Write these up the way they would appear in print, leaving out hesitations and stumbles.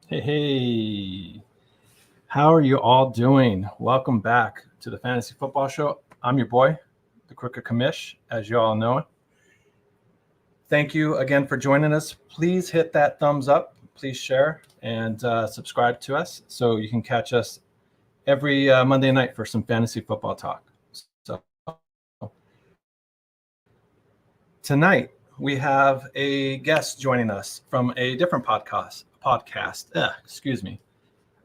Hey, how are you all doing? Welcome back to the Fantasy Football Show. I'm your boy, the Crooked Commish, as you all know. Thank you again for joining us. Please hit that thumbs up, please share, and subscribe to us so you can catch us every Monday night for some fantasy football talk. So tonight we have a guest joining us from a different podcast. Excuse me.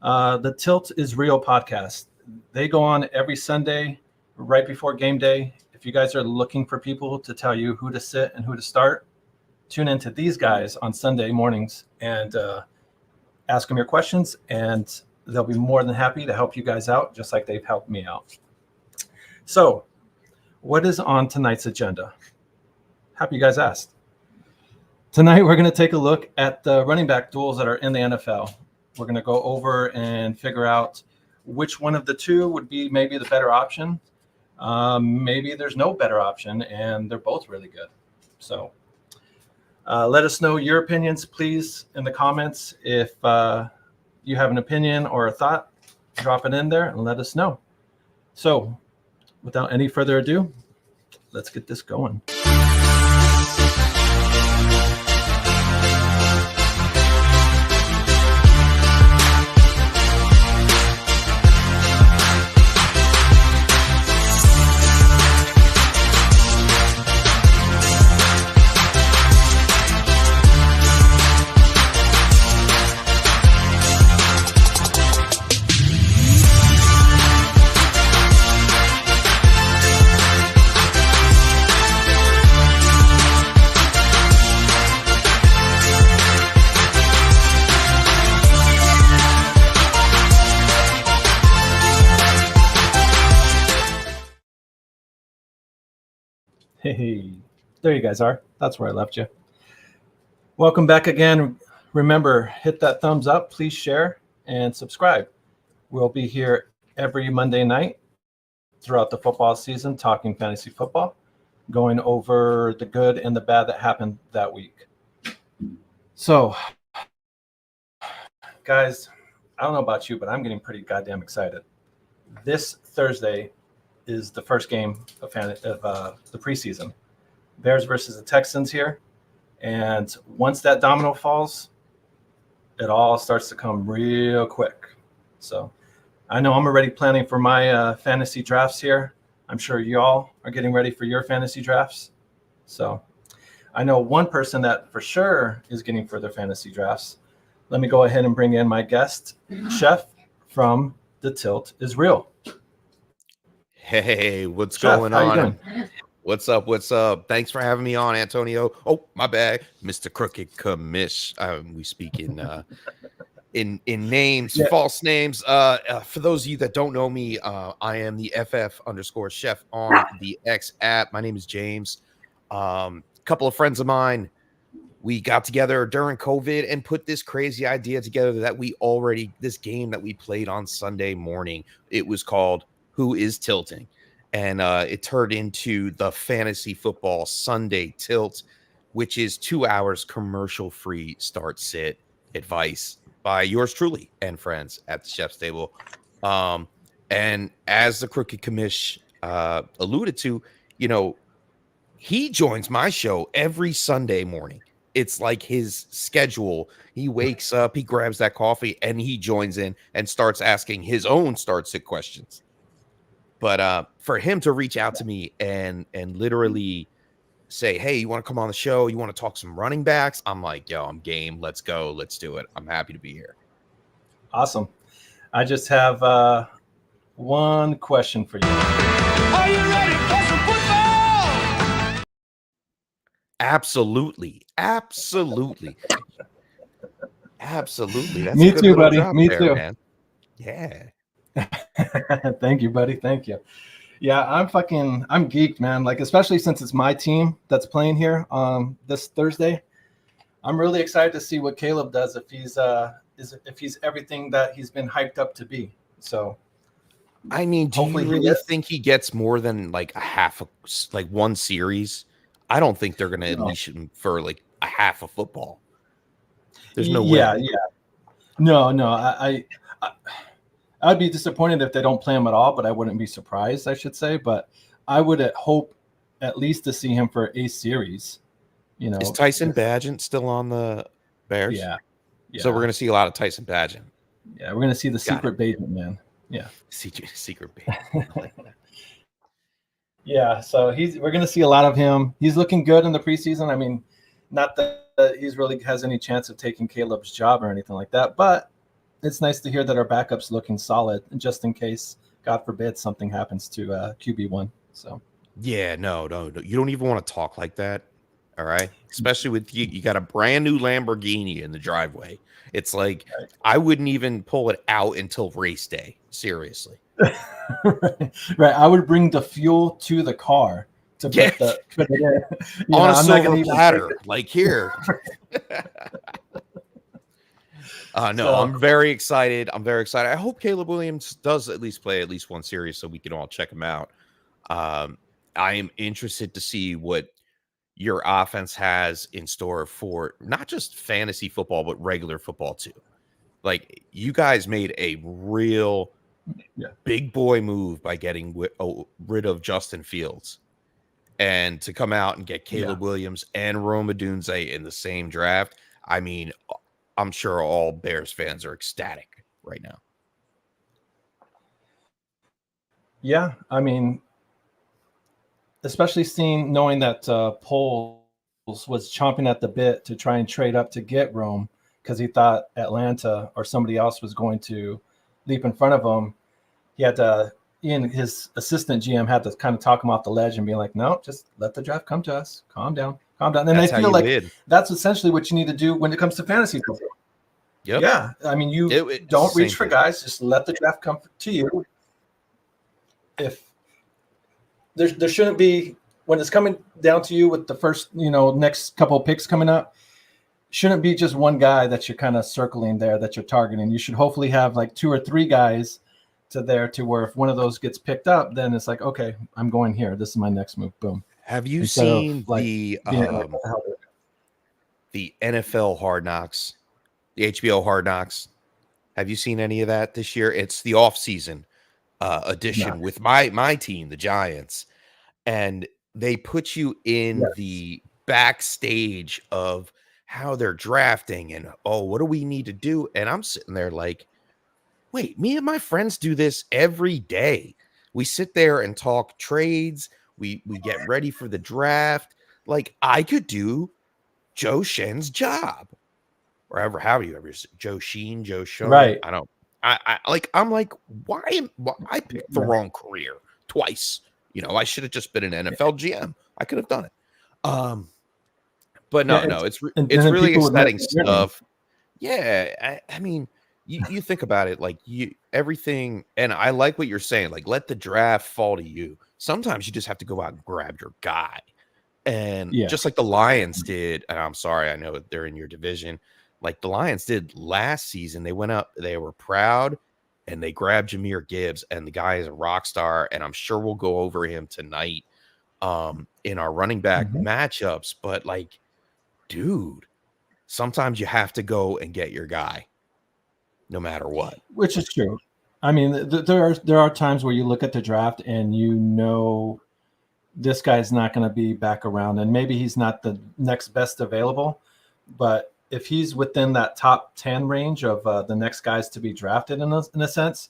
The Tilt is Real podcast. They go on every Sunday right before game day. If you guys are looking for people to tell you who to sit and who to start, tune into these guys on Sunday mornings and ask them your questions, and they'll be more than happy to help you guys out, just like they've helped me out. So, what is on tonight's agenda? Happy you guys asked. Tonight, we're going to take a look at the running back duels that are in the NFL. We're going to go over and figure out which one of the two would be maybe the better option. Maybe there's no better option, and they're both really good. So let us know your opinions, please, in the comments. If you have an opinion or a thought, drop it in there and let us know. So without any further ado, let's get this going. Hey, there you guys are. That's where I left you. Welcome back again. Remember, hit that thumbs up, please share, and subscribe. We'll be here every Monday night throughout the football season talking fantasy football, going over the good and the bad that happened that week. So, guys, I don't know about you, but I'm getting pretty goddamn excited. This Thursday is the first game of the preseason. Bears versus the Texans here. And once that domino falls, it all starts to come real quick. So I know I'm already planning for my fantasy drafts here. I'm sure y'all are getting ready for your fantasy drafts. So I know one person that for sure is getting for their fantasy drafts. Let me go ahead and bring in my guest, Chef from The Tilt is Real. Hey, what's Chef, going how on? you doing? What's up? What's up? Thanks for having me on, Antonio. Oh, my bad, Mr. Crooked Commish. We speak in names, Yeah. false names. For those of you that don't know me, I am the FF_chef on the X app. My name is James. A couple of friends of mine, we got together during COVID and put this crazy idea together that this game that we played on Sunday morning. It was called Who is Tilting? And it turned into the Fantasy Football Sunday Tilt, which is 2 hours commercial-free start-sit advice by yours truly and friends at the Chef's Table. And as the Crooked Commish alluded to, he joins my show every Sunday morning. It's like his schedule. He wakes up, he grabs that coffee, and he joins in and starts asking his own start-sit questions. But for him to reach out to me and literally say, hey, you want to come on the show? You want to talk some running backs? I'm like, yo, I'm game. Let's go. Let's do it. I'm happy to be here. Awesome. I just have one question for you. Are you ready for some football? Absolutely. Absolutely. Absolutely. That's Me a good too, little buddy. drop Me there, too. man. Yeah. Thank you, buddy. Thank you. Yeah, I'm geeked, man. Like, especially since it's my team that's playing here this Thursday. I'm really excited to see what Caleb does if he's everything that he's been hyped up to be. So, I mean, do you hopefully really think he gets more than like one series? I don't think they're going to unleash him for like a half a football. There's no way. Yeah. No, I'd be disappointed if they don't play him at all, but I wouldn't be surprised, I should say. But I would hope at least to see him for a series. Is Tyson Bagent still on the Bears? Yeah. So we're going to see a lot of Tyson Bagent. Yeah, we're going to see the secret Bagent man. Yeah. Secret Bagent. Yeah, so we're going to see a lot of him. He's looking good in the preseason. I mean, not that he's really has any chance of taking Caleb's job or anything like that, but it's nice to hear that our backup's looking solid, just in case, God forbid, something happens to QB1. So yeah, no, you don't even want to talk like that. All right, especially with you got a brand new Lamborghini in the driveway. It's like I wouldn't even pull it out until race day. Seriously. Right. I would bring the fuel to the car to put it in. On a silver platter, like here. I'm very excited. I hope Caleb Williams does at least play at least one series so we can all check him out. I am interested to see what your offense has in store for not just fantasy football, but regular football too. Like, you guys made a real big boy move by getting rid of Justin Fields, and to come out and get Caleb Williams and Rome Odunze in the same draft. I mean, I'm sure all Bears fans are ecstatic right now. Yeah, I mean, especially knowing that Poles was chomping at the bit to try and trade up to get Rome because he thought Atlanta or somebody else was going to leap in front of him. He had to, his assistant GM had to kind of talk him off the ledge and be like, no, just let the draft come to us. Calm down. And that's I feel like that's essentially what you need to do when it comes to fantasy football. Yep. Yeah. I mean, you don't reach for guys. Just let the draft come to you. If there shouldn't be, when it's coming down to you with the first, next couple of picks coming up, shouldn't be just one guy that you're kind of circling there that you're targeting. You should hopefully have like 2 or 3 guys to where if one of those gets picked up, then it's like, okay, I'm going here. This is my next move. Boom. Have you seen the NFL Hard Knocks, the HBO Hard Knocks? Have you seen any of that this year? It's the off-season edition with my team, the Giants, and they put you in the backstage of how they're drafting and, what do we need to do? And I'm sitting there like, wait, me and my friends do this every day. We sit there and talk trades. We get ready for the draft. Like, I could do Joe Shen's job. Or how do you ever say Joe Sheen, Joe Shen? Right. I don't. I'm like, why I picked the wrong career twice? I should have just been an NFL GM. I could have done it. But no, it's really exciting stuff. Yeah, I mean, you think about it, like everything, and I like what you're saying. Like, let the draft fall to you. Sometimes you just have to go out and grab your guy, and just like the Lions did. And I'm sorry, I know they're in your division. Like the Lions did last season, they went up, they were proud, and they grabbed Jahmyr Gibbs, and the guy is a rock star, and I'm sure we'll go over him tonight in our running back matchups. But like, dude, sometimes you have to go and get your guy, no matter what. Which is true. I mean, there are times where you look at the draft and this guy's not going to be back around, and maybe he's not the next best available, but if he's within that top 10 range of the next guys to be drafted in a sense,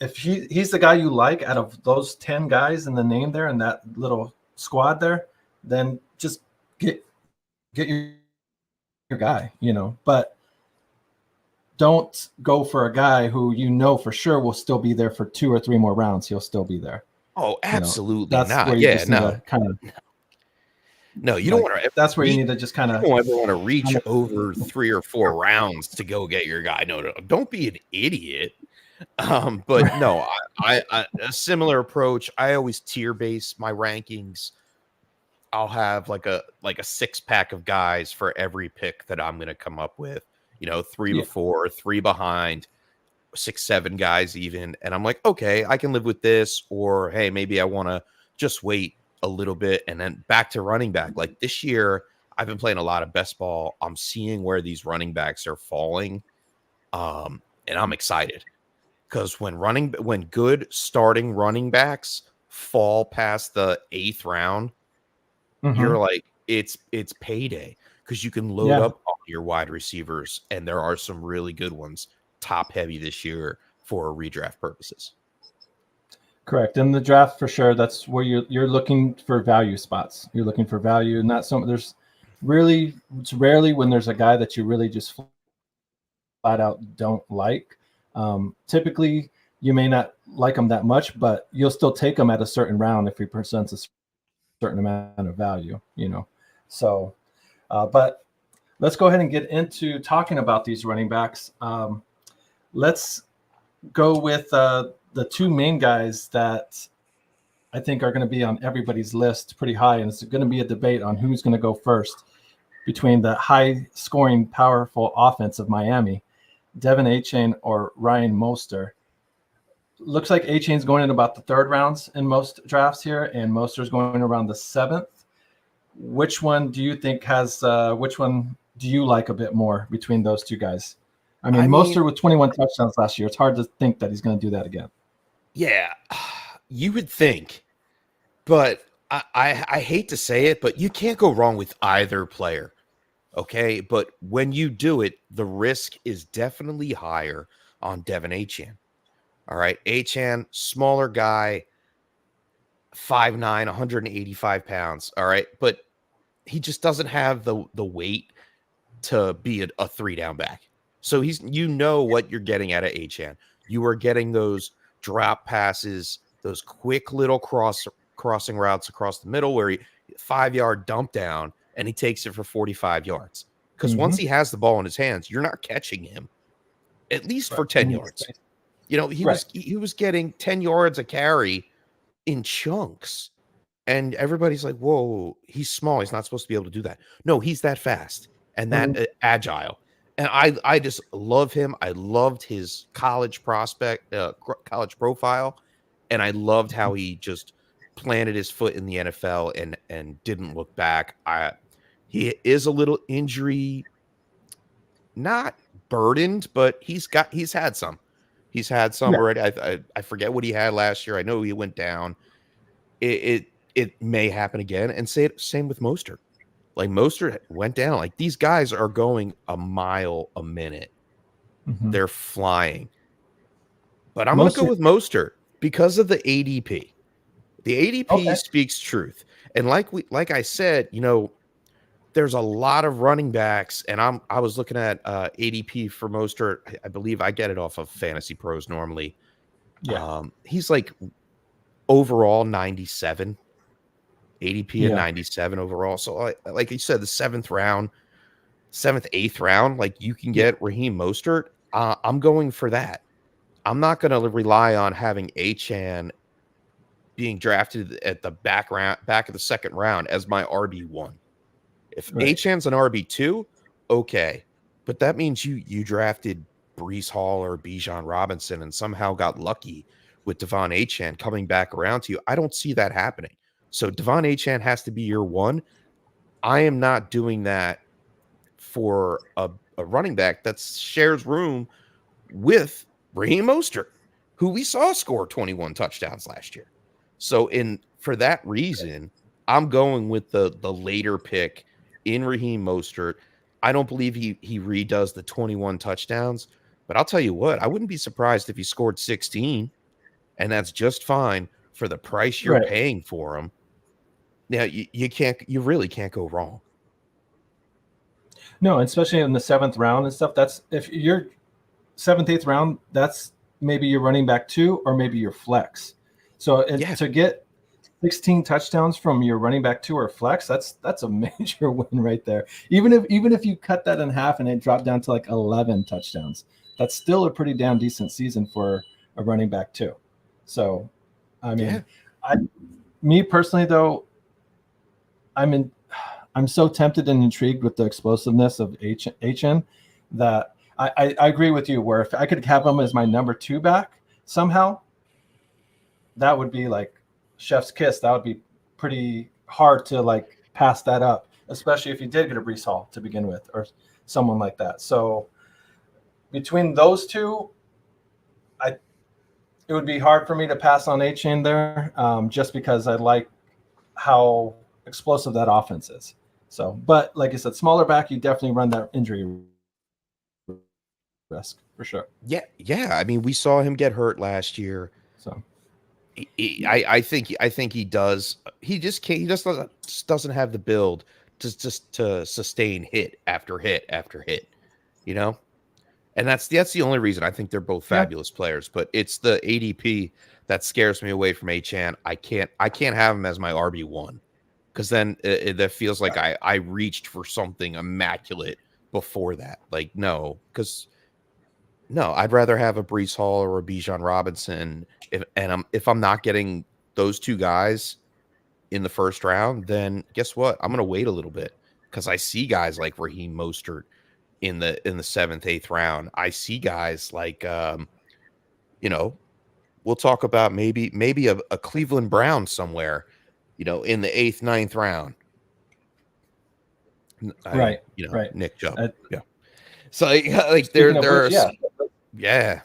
if he's the guy you like out of those 10 guys in the name there in that little squad there, then just get your guy, but don't go for a guy who for sure will still be there for 2 or 3 more rounds. He'll still be there. Oh, absolutely that's not. Where you just need to kind of. No, you don't want to. That's where you need to just kind of. You don't ever want to reach over 3 or 4 rounds to go get your guy. No, don't be an idiot. But no, I a similar approach. I always tier base my rankings. I'll have like a 6-pack of guys for every pick that I'm going to come up with. 3 before, 3 behind, 6, 7 guys even. And I'm like, okay, I can live with this. Or, hey, maybe I want to just wait a little bit and then back to running back. Like this year, I've been playing a lot of best ball. I'm seeing where these running backs are falling. And I'm excited because when good starting running backs fall past the 8th round, you're like, it's payday because you can load Yeah. up on your wide receivers, and there are some really good ones top heavy this year for redraft purposes. Correct. In the draft, for sure, that's where you're looking for value spots. You're looking for value, not some. It's rarely when there's a guy that you really just flat out don't like. Typically, you may not like him that much, but you'll still take him at a certain round if he presents a certain amount of value. So, but let's go ahead and get into talking about these running backs. Let's go with the two main guys that I think are going to be on everybody's list pretty high, and it's going to be a debate on who's going to go first between the high-scoring, powerful offense of Miami, Devin Achane or Ryan Mostert. Looks like Achane's going in about the 3rd rounds in most drafts here, and Mostert's going around the 7th. Which one do you think has? Which one do you like a bit more between those two guys? I mean, Mostert with 21 touchdowns last year. It's hard to think that he's going to do that again. Yeah, you would think, but I hate to say it, but you can't go wrong with either player. Okay, but when you do it, the risk is definitely higher on Devin Achane. All right, Achane, smaller guy, 5'9", 185 pounds. All right, but he just doesn't have the weight to be a 3-down back. So he's, what you're getting out of Achane. You are getting those drop passes, those quick little crossing routes across the middle where he 5-yard dump down and he takes it for 45 yards. Because once he has the ball in his hands, you're not catching him at least for 10 yards. He was getting 10 yards a carry in chunks. And everybody's like, whoa, he's small. He's not supposed to be able to do that. No, he's that fast and that agile. And I just love him. I loved his college college profile. And I loved how he just planted his foot in the NFL and didn't look back. He is a little injury, not burdened, but he's had some. He's had some already. I forget what he had last year. I know he went down. It may happen again. And same with Mostert. Like Mostert went down. Like these guys are going a mile a minute. They're flying. But I'm going to go with Mostert because of the ADP. The ADP speaks truth. And like I said, there's a lot of running backs, and I was looking at ADP for Mostert. I believe I get it off of Fantasy Pros normally. Yeah. He's like overall 97. ADP at 97 overall. So like you said, the 7th, 8th round, like you can get Raheem Mostert. I'm going for that. I'm not going to rely on having Achane being drafted at the back of the 2nd round as my RB1. If Achane's an RB2, okay. But that means you drafted Breece Hall or Bijan Robinson and somehow got lucky with Devon Achane coming back around to you. I don't see that happening. So Devon Achane has to be your 1. I am not doing that for a running back that shares room with Raheem Mostert, who we saw score 21 touchdowns last year. So for that reason, I'm going with the later pick in Raheem Mostert. I don't believe he redoes the 21 touchdowns, but I'll tell you what, I wouldn't be surprised if he scored 16, and that's just fine for the price you're paying for him. Yeah, you really can't go wrong. No, especially in the 7th round and stuff. That's if you're 7th, 8th round, that's maybe your running back 2 or maybe your flex. So to get 16 touchdowns from your running back 2 or flex, that's a major win right there. Even if you cut that in half and it dropped down to like 11 touchdowns, that's still a pretty damn decent season for a running back 2. So, I mean, me personally though, I'm so tempted and intrigued with the explosiveness of Achane that I agree with you. Where if I could have him as my number 2 back somehow, that would be like chef's kiss. That would be pretty hard to like pass that up, especially if you did get a Breece Hall to begin with or someone like that. So between those two, it would be hard for me to pass on A-Chain there, just because I like how explosive that offense is. So, but like I said, smaller back, you definitely run that injury risk for sure. Yeah. I mean, we saw him get hurt last year. So I think he does. He just can't. He just doesn't have the build to sustain hit after hit after hit. You know, and that's the only reason I think they're both fabulous players. But it's the ADP that scares me away from A-Chan. I can't have him as my RB1 because then that feels like I reached for something immaculate before that. Like no, I'd rather have a Breece Hall or a Bijan Robinson. If I'm not getting those two guys in the first round, then guess what? I'm going to wait a little bit because I see guys like Raheem Mostert in the 7th, 8th round. I see guys like, we'll talk about maybe a Cleveland Brown somewhere, in the 8th, 9th round. Right. Nick Chubb. Yeah. So yeah.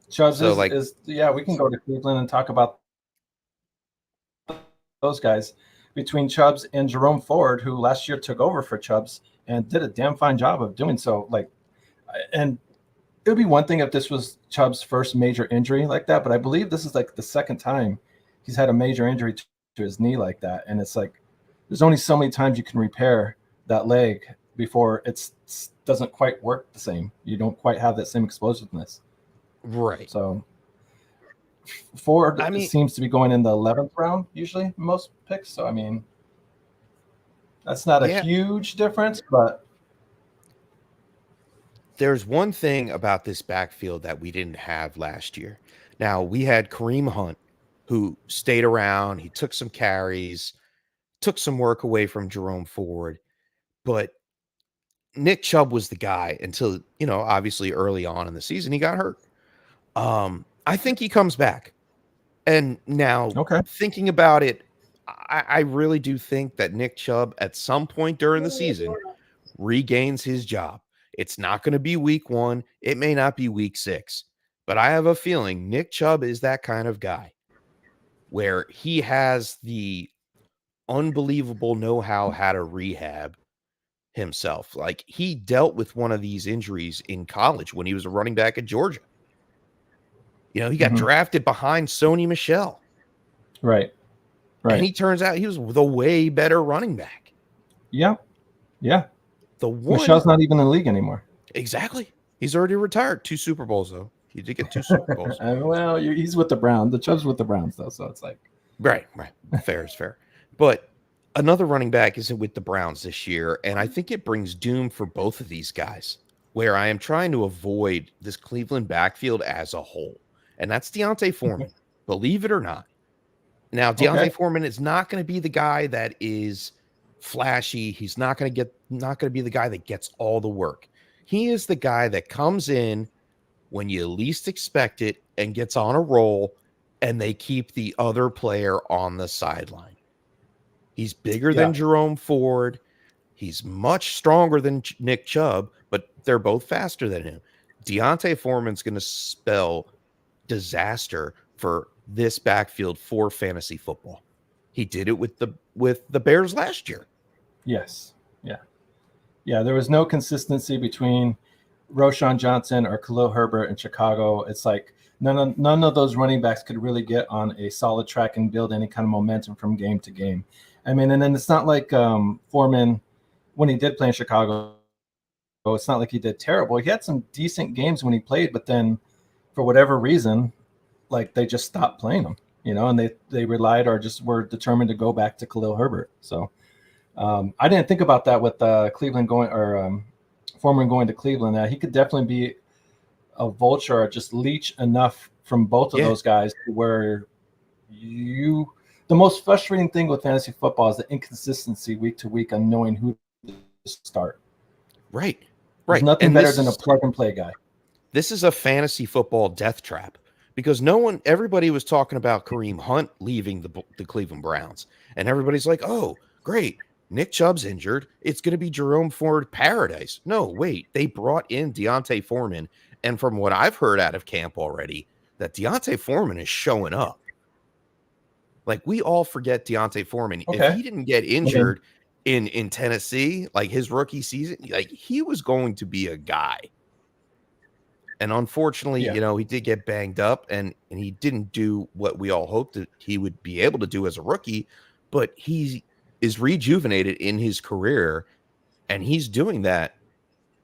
Chubbs So we can go to Cleveland and talk about those guys between Chubbs and Jerome Ford, who last year took over for Chubbs and did a damn fine job of doing so. And it would be one thing if this was Chubb's first major injury like that, but I believe this is like the second time he's had a major injury to his knee like that. And it's like, there's only so many times you can repair that leg before it doesn't quite work the same. You don't quite have that same explosiveness. Right. So Ford seems to be going in the 11th round, usually most picks. So, I mean, that's not a huge difference, but there's one thing about this backfield that we didn't have last year. Now, we had Kareem Hunt, who stayed around. He took some carries, took some work away from Jerome Ford, but Nick Chubb was the guy until, obviously early on in the season, he got hurt. I think he comes back. And now thinking about it, I really do think that Nick Chubb at some point during the season regains his job. It's not going to be week 1. It may not be week 6, but I have a feeling Nick Chubb is that kind of guy where he has the unbelievable know-how to rehab himself. Like he dealt with one of these injuries in college when he was a running back at Georgia. He got drafted behind Sony Michel. Right. And he turns out he was the way better running back. Yeah. Michel's not even in the league anymore. Exactly. He's already retired. 2 Super Bowls, though. He did get 2 Super Bowls. Well, he's with the Browns. The Chubb's with the Browns, though. So it's like. Right. Fair is fair. But another running back isn't with the Browns this year. And I think it brings doom for both of these guys, where I am trying to avoid this Cleveland backfield as a whole. And that's Deontay Foreman, believe it or not. Now, Deontay Foreman is not going to be the guy that is flashy. He's not going to be the guy that gets all the work. He is the guy that comes in when you least expect it and gets on a roll, and they keep the other player on the sideline. He's bigger than Jerome Ford. He's much stronger than Nick Chubb, but they're both faster than him. Deontay Foreman's going to spell disaster for this backfield for fantasy football. He did it with the Bears last year. Yes. Yeah. There was no consistency between Roshan Johnson or Khalil Herbert in Chicago. It's like none of those running backs could really get on a solid track and build any kind of momentum from game to game. I mean, and then it's not like Foreman, when he did play in Chicago, it's not like he did terrible. He had some decent games when he played, but then for whatever reason, like they just stopped playing him, and they relied or just were determined to go back to Khalil Herbert. So I didn't think about that with Cleveland going or Foreman going to Cleveland. He could definitely be a vulture or just leech enough from both of those guys to where the most frustrating thing with fantasy football is the inconsistency week to week on knowing who to start. Right. There's nothing better than a plug and play guy. This is a fantasy football death trap because everybody was talking about Kareem Hunt leaving the Cleveland Browns, and everybody's like, "Oh, great, Nick Chubb's injured. It's going to be Jerome Ford paradise. No, wait. They brought in Deontay Foreman. And from what I've heard out of camp already, that Deontay Foreman is showing up. Like, we all forget Deontay Foreman. If Okay. he didn't get injured in Tennessee, like his rookie season, like he was going to be a guy. And unfortunately, Yeah. you know, he did get banged up and he didn't do what we all hoped that he would be able to do as a rookie, but he is rejuvenated in his career, and he's doing that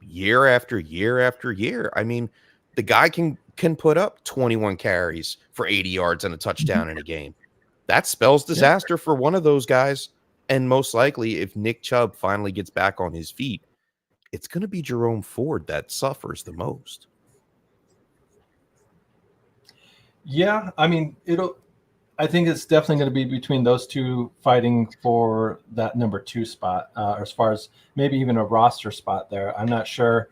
year after year after year. I mean, the guy can put up 21 carries for 80 yards and a touchdown in a game. That spells disaster for one of those guys. And most likely, if Nick Chubb finally gets back on his feet, it's going to be Jerome Ford that suffers the most. Yeah, I mean, I think it's definitely going to be between those two fighting for that number 2 spot, as far as maybe even a roster spot there. I'm not sure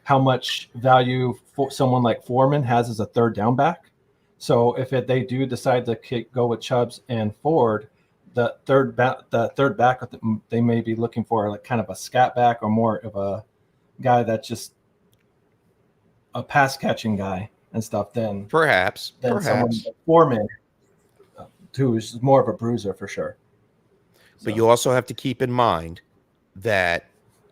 how much value for someone like Foreman has as a third down back. So if they do decide to go with Chubbs and Ford, the third back they may be looking for like kind of a scat back or more of a guy that's just a pass catching guy and stuff. Then Perhaps someone like Foreman, who is more of a bruiser for sure. But you also have to keep in mind that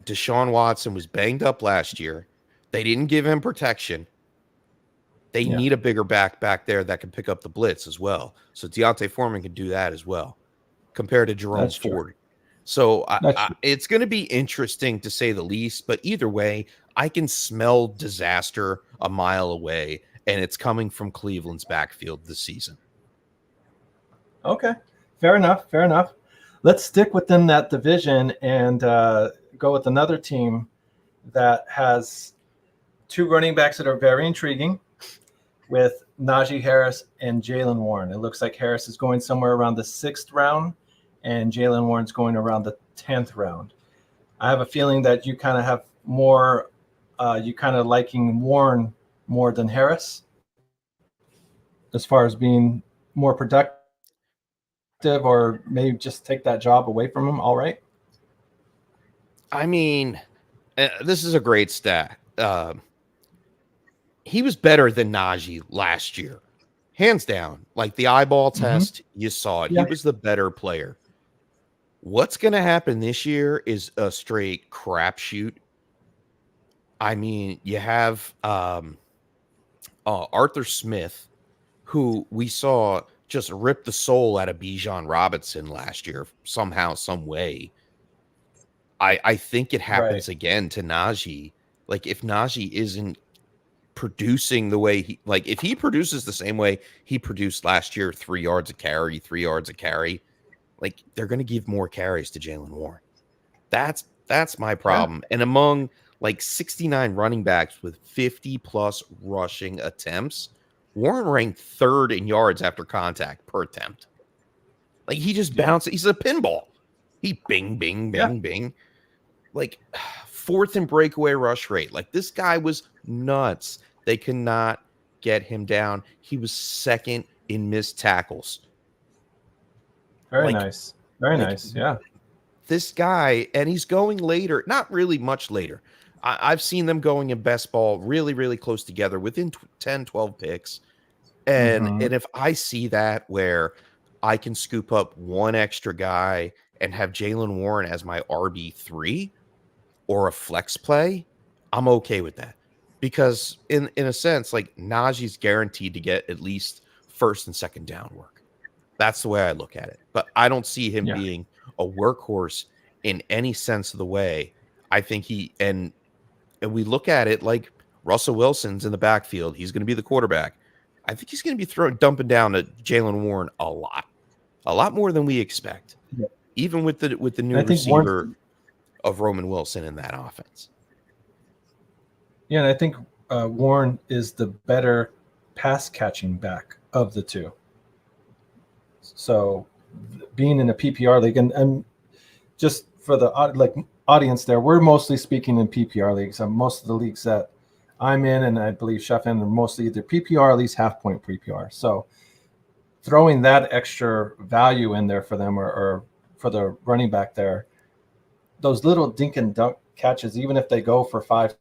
Deshaun Watson was banged up last year. They didn't give him protection. They need a bigger back there that can pick up the blitz as well. So Deontay Foreman can do that as well, compared to Jerome Ford. So it's going to be interesting to say the least. But either way, I can smell disaster a mile away, and it's coming from Cleveland's backfield this season. Okay, fair enough. Let's stick within that division and go with another team that has 2 running backs that are very intriguing, with Najee Harris and Jaylen Warren. It looks like Harris is going somewhere around the 6th round, and Jaylen Warren's going around the 10th round. I have a feeling that you kind of have more, you kind of liking Warren more than Harris, as far as being more productive, or maybe just take that job away from him. All right. I mean, this is a great stat. He was better than Najee last year, hands down. Like the eyeball test, you saw it. Yeah. He was the better player. What's going to happen this year is a straight crapshoot. I mean, you have Arthur Smith, who we saw just rip the soul out of Bijan Robinson last year somehow, some way. I think it happens again to Najee. Like, if Najee isn't producing the way if he produces the same way he produced last year, 3 yards a carry, like, they're going to give more carries to Jaylen Warren. That's my problem. Yeah. And among like 69 running backs with 50 plus rushing attempts, Warren ranked 3rd in yards after contact per attempt. Like, he just bounces. He's a pinball. He bing, bing, bing, bing. Like, 4th in breakaway rush rate. Like, this guy was nuts. They cannot get him down. He was 2nd in missed tackles. Very nice. Very nice. Yeah. This guy, and he's going later, not really much later. I've seen them going in best ball really, really close together within 10, 12 picks. And if I see that where I can scoop up one extra guy and have Jaylen Warren as my RB3 or a flex play, I'm okay with that. Because in a sense, like, Najee's guaranteed to get at least 1st and 2nd down work. That's the way I look at it. But I don't see him being a workhorse in any sense of the way. I think and we look at it like Russell Wilson's in the backfield. He's going to be the quarterback. I think he's going to be dumping down to Jaylen Warren a lot more than we expect. Yeah. Even with the new receiver of Roman Wilson in that offense. Yeah, and I think Warren is the better pass catching back of the two. So, being in a PPR league, and just for the audience there, we're mostly speaking in PPR leagues. Most of the leagues that I'm in, and I believe Chef in, are mostly either PPR or at least half-point PPR. So, throwing that extra value in there for them, or for the running back there, those little dink and dunk catches, even if they go for 5,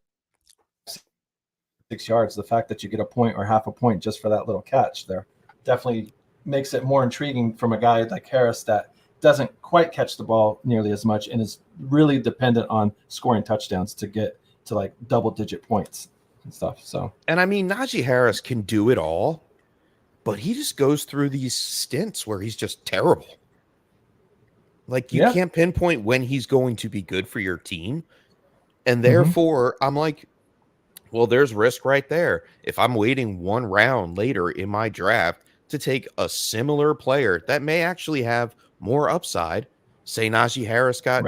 6 yards, the fact that you get a point or half a point just for that little catch there definitely makes it more intriguing from a guy like Harris that doesn't quite catch the ball nearly as much and is really dependent on scoring touchdowns to get to like double-digit points and stuff. So, and I mean, Najee Harris can do it all, but he just goes through these stints where he's just terrible. Like, you can't pinpoint when he's going to be good for your team. And therefore, I'm like, well, there's risk right there. If I'm waiting one round later in my draft to take a similar player that may actually have more upside, say Najee Harris got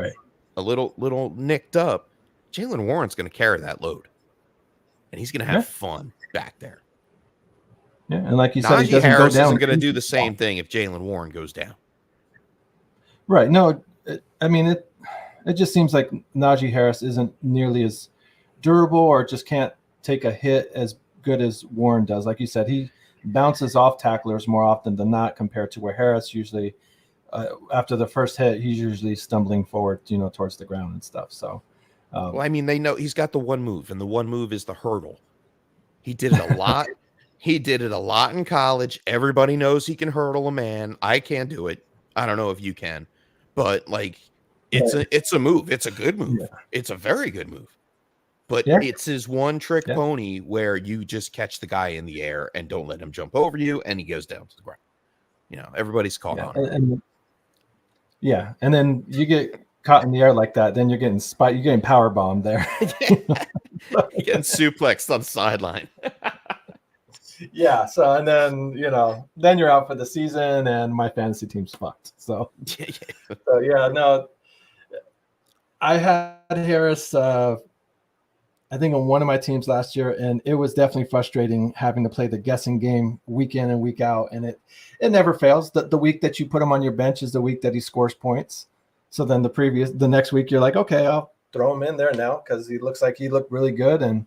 a little nicked up, Jaylen Warren's going to carry that load. And he's going to have fun back there. Yeah, and like you said, Najee he doesn't Harris go down. isn't going to do the same thing if Jaylen Warren goes down. Right. No, it just seems like Najee Harris isn't nearly as durable or just can't take a hit as good as Warren does. Like you said, he bounces off tacklers more often than not compared to where Harris usually, after the first hit, he's usually stumbling forward, towards the ground and stuff. So, well, I mean, they know he's got the one move, and the one move is the hurdle. He did it a lot. He did it a lot in college. Everybody knows he can hurdle a man. I can't do it. I don't know if you can, but like, it's a move. It's a good move. Yeah. It's a very good move. But it's his one trick pony where you just catch the guy in the air and don't let him jump over you, and he goes down to the ground. Everybody's caught on it. And then you get caught in the air like that, then you're getting you're getting power bombed there. You're getting suplexed on the sideline. Yeah. So, and then, then you're out for the season and my fantasy team's fucked. So, I had Harris, I think on one of my teams last year, and it was definitely frustrating having to play the guessing game week in and week out. And it never fails. The week that you put him on your bench is the week that he scores points. So then the next week you're like, okay, I'll throw him in there now because he looks like he looked really good. And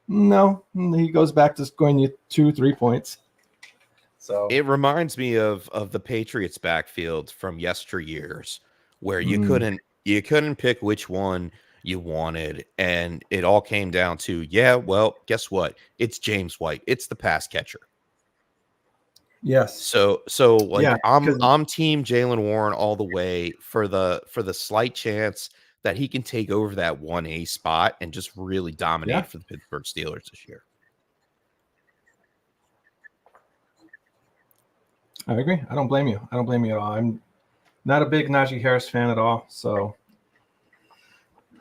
no, he goes back to scoring you 2-3 points. So it reminds me of the Patriots backfield from yesteryears where you couldn't pick which one you wanted, and it all came down to, well, guess what? It's James White. It's the pass catcher. Yes. So I'm team Jaylen Warren all the way for the slight chance that he can take over that 1A spot and just really dominate for the Pittsburgh Steelers this year. I agree. I don't blame you. I don't blame you at all. I'm not a big Najee Harris fan at all. So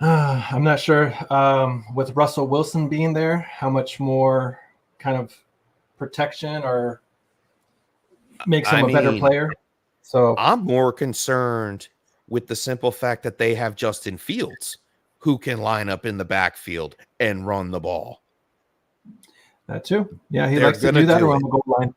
I'm not sure with Russell Wilson being there, how much more kind of protection or makes him a better player. So I'm more concerned with the simple fact that they have Justin Fields who can line up in the backfield and run the ball. That too. Yeah, he likes to do that around the goal line.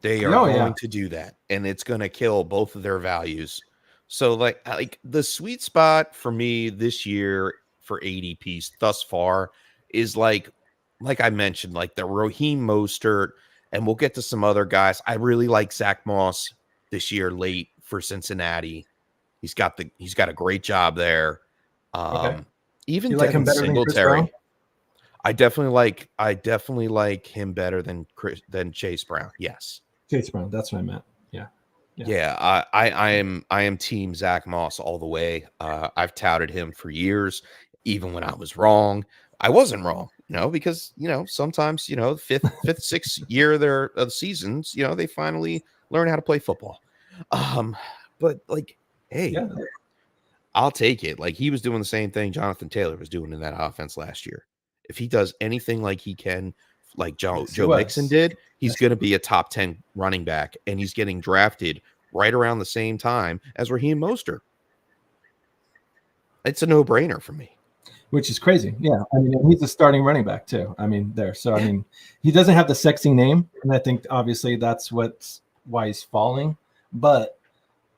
They are going to do that, and it's going to kill both of their values. So like the sweet spot for me this year for ADPs thus far is like I mentioned, like the Raheem Mostert, and we'll get to some other guys. I really like Zach Moss this year late for Cincinnati. He's got a great job there. Even you like him better Singletary. Than Chris Brown? I definitely like him better than Chase Brown. Yes. Chase Brown, that's what I meant. I am team Zach Moss all the way. I've touted him for years, even when I was wrong. I wasn't wrong, because sometimes fifth, sixth year of the seasons, they finally learn how to play football. But like, hey, I'll take it. Like, he was doing the same thing Jonathan Taylor was doing in that offense last year. If he does anything like he can, like Joe Mixon did, he's going to be a top 10 running back, and he's getting drafted right around the same time as Raheem Mostert. It's a no-brainer for me. Which is crazy. Yeah. I mean, he's a starting running back too. I mean, So, I mean, he doesn't have the sexy name, and I think obviously that's why he's falling. But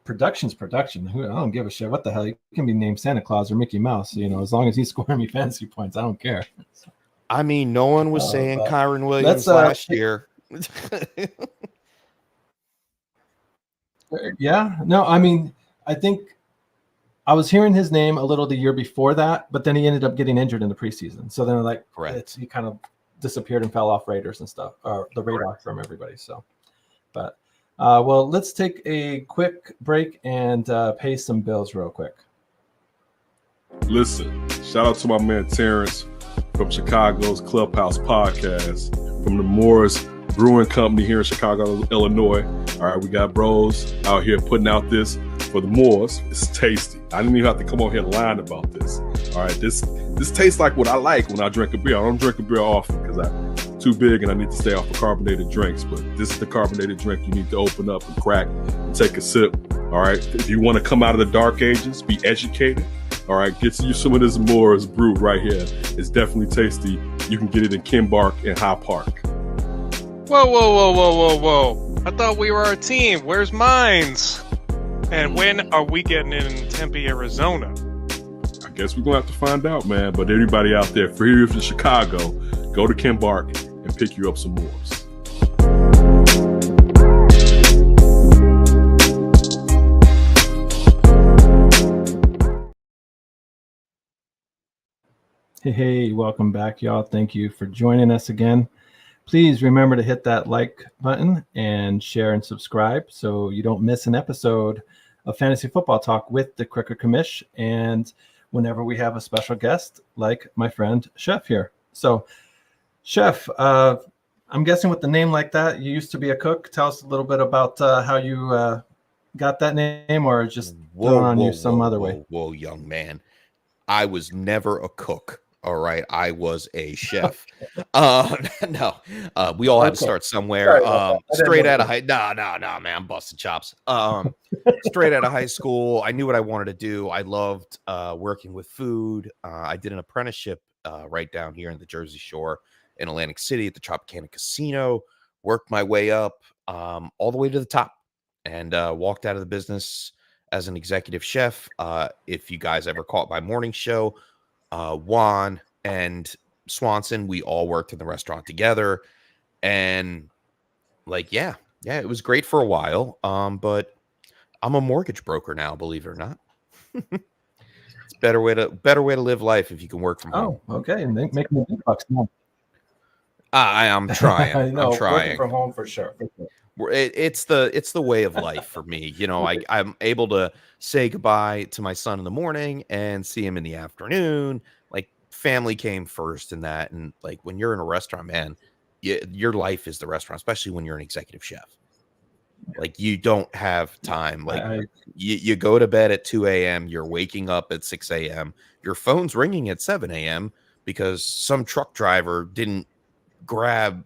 production's production. I don't give a shit. What the hell? He can be named Santa Claus or Mickey Mouse, as long as he's scoring me fantasy points, I don't care. I mean, no one was saying Kyron Williams last year. Yeah. No, I mean, I think I was hearing his name a little the year before that, but then he ended up getting injured in the preseason. So then he kind of disappeared and fell off Raiders and stuff, or the radar from everybody. So, but well, let's take a quick break and pay some bills real quick. Listen, shout out to my man Terrence from Chicago's Clubhouse podcast, from the Moore's Brewing Company here in Chicago, Illinois. All right, we got bros out here putting out this for the Moors. It's tasty. I didn't even have to come on here and lie about this. All right, this tastes like what I like when I drink a beer. I don't drink a beer often because I'm too big and I need to stay off of carbonated drinks. But this is the carbonated drink you need to open up and crack and take a sip. All right, if you want to come out of the dark ages, be educated. All right, get you some of this Moore's brew right here. It's definitely tasty. You can get it in Kimbark and High Park. Whoa. I thought we were a team. Where's mines? And when are we getting in Tempe, Arizona? I guess we're going to have to find out, man. But everybody out there, for here in Chicago, go to Kimbark and pick you up some Moors. Hey, welcome back, y'all. Thank you for joining us again. Please remember to hit that like button and share and subscribe so you don't miss an episode of Fantasy Football Talk with the Crooked Commish, and whenever we have a special guest like my friend Chef here. So, Chef, I'm guessing with the name like that, you used to be a cook. Tell us a little bit about how you got that name, or just thrown on you some other way. Whoa, young man. I was never a cook. All right, I was a chef. No, we all had to start somewhere. Straight out of high. No, man, I'm busting chops. Straight out of high school, I knew what I wanted to do. I loved working with food. I did an apprenticeship right down here in the Jersey Shore in Atlantic City at the Tropicana Casino. Worked my way up all the way to the top, and walked out of the business as an executive chef. If you guys ever caught my morning show, Juan and Swanson, we all worked in the restaurant together, and it was great for a while. But I'm a mortgage broker now, believe it or not. It's a better way to live life if you can work from home. Oh, okay, and make me big bucks now. I'm trying. I know, I'm trying. working from home for sure. It's the way of life for me. You know, I'm able to say goodbye to my son in the morning and see him in the afternoon. Like, family came first in that. And like, when you're in a restaurant, man, your life is the restaurant, especially when you're an executive chef. Like, you don't have time. Like, you go to bed at 2 a.m. You're waking up at 6 a.m. Your phone's ringing at 7 a.m. because some truck driver didn't grab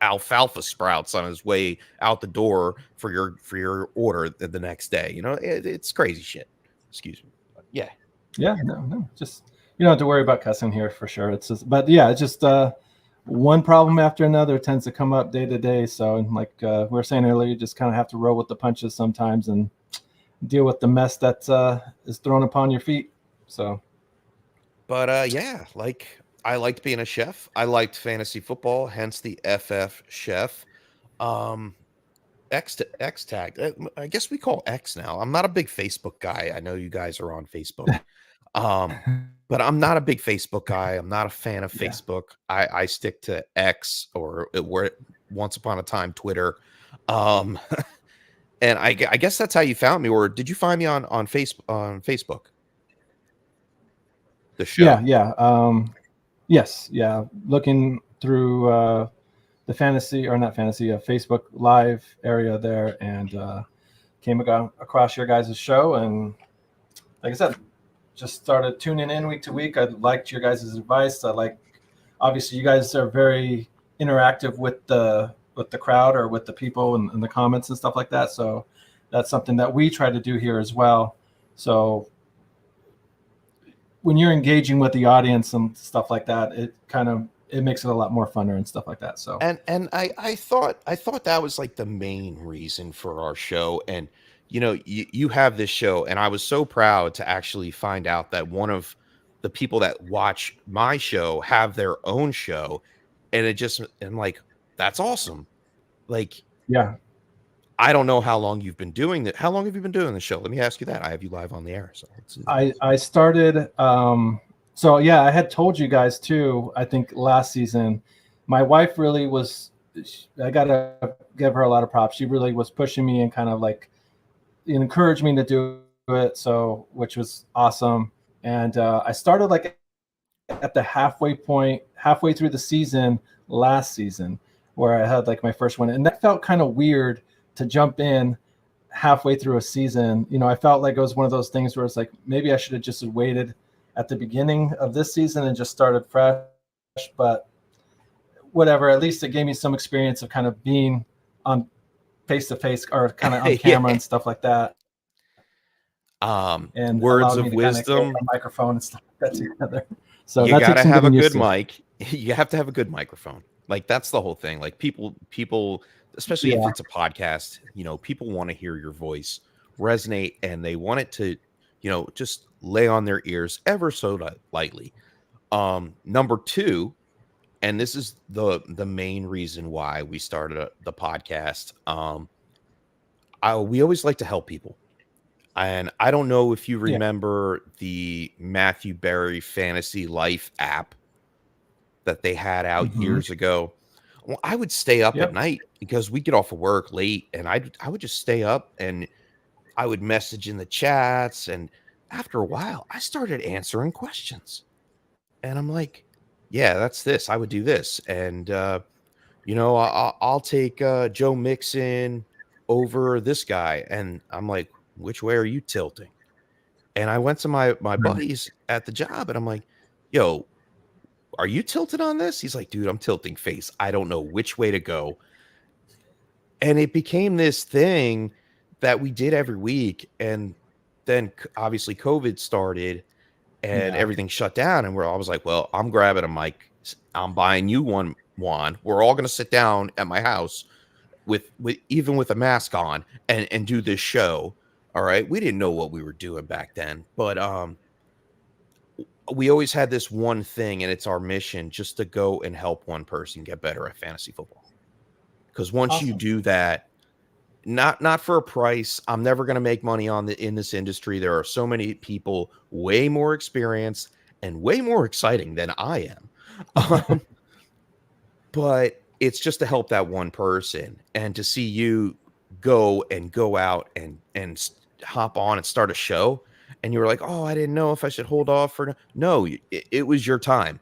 alfalfa sprouts on his way out the door for your order the next day. You know, it's crazy shit. Excuse me. No, just, you don't have to worry about cussing here for sure. It's just, but yeah, it's just one problem after another tends to come up day to day. So like we were saying earlier, you just kind of have to roll with the punches sometimes and deal with the mess that is thrown upon your feet. So, but like, I liked being a chef. I liked fantasy football, hence the FF chef. X tag. I guess we call X now. I'm not a big Facebook guy. I know you guys are on Facebook. But I'm not a big Facebook guy. I'm not a fan of Facebook. I stick to X, or once upon a time Twitter. And I guess that's how you found me. Or did you find me on Facebook? The show. Yeah. Yes. Yeah. Looking through the Facebook Live area there, and came across your guys' show, and like I said, just started tuning in week to week. I liked your guys' advice. Obviously you guys are very interactive with the crowd, or with the people and the comments and stuff like that. So that's something that we try to do here as well. So when you're engaging with the audience and stuff like that, it makes it a lot more funner and stuff like that. So and I thought that was like the main reason for our show. And you know, you have this show, and I was so proud to actually find out that one of the people that watch my show have their own show, and I'm like, that's awesome. Like, yeah, I don't know how long you've been doing that. How long have you been doing the show? Let me ask you that. I have you live on the air. So I started. So yeah, I had told you guys too. I think last season, my wife really was. I gotta give her a lot of props. She really was pushing me and kind of like encouraged me to do it. So which was awesome. And I started like at the halfway through the season last season, where I had like my first one, and that felt kind of weird to jump in halfway through a season. You know, I felt like it was one of those things where it's like maybe I should have just waited at the beginning of this season and just started fresh, but whatever, at least it gave me some experience of kind of being on face to face or kind of on camera and stuff like that. And words allowed me of to kind of get wisdom. a microphone and stuff like that together. So You that gotta takes some have a getting good used to. mic. You have to have a good microphone. Like that's the whole thing. Like people, especially if it's a podcast, you know, people want to hear your voice resonate and they want it to, you know, just lay on their ears ever so lightly. Number two, and this is the main reason why we started the podcast. We always like to help people. And I don't know if you remember the Matthew Berry Fantasy Life app that they had out years ago. Well, I would stay up at night because we get off of work late, and I would just stay up and I would message in the chats. And after a while, I started answering questions, and I'm like, yeah, that's this. I would do this, and you know, I'll take Joe Mixon over this guy, and I'm like, which way are you tilting? And I went to my buddies at the job, and I'm like, yo, are you tilted on this? He's like, dude, I'm tilting face. I don't know which way to go. And it became this thing that we did every week. And then obviously COVID started and everything shut down. And I was like, well, I'm grabbing a mic. I'm buying you one, Juan. We're all going to sit down at my house with even with a mask on and do this show. All right. We didn't know what we were doing back then, but we always had this one thing, and it's our mission just to go and help one person get better at fantasy football. Because once you do that, not for a price, I'm never going to make money in this industry. There are so many people way more experienced and way more exciting than I am. But it's just to help that one person, and to see you go out and hop on and start a show. And you were like, oh, I didn't know if I should hold off for no. It was your time.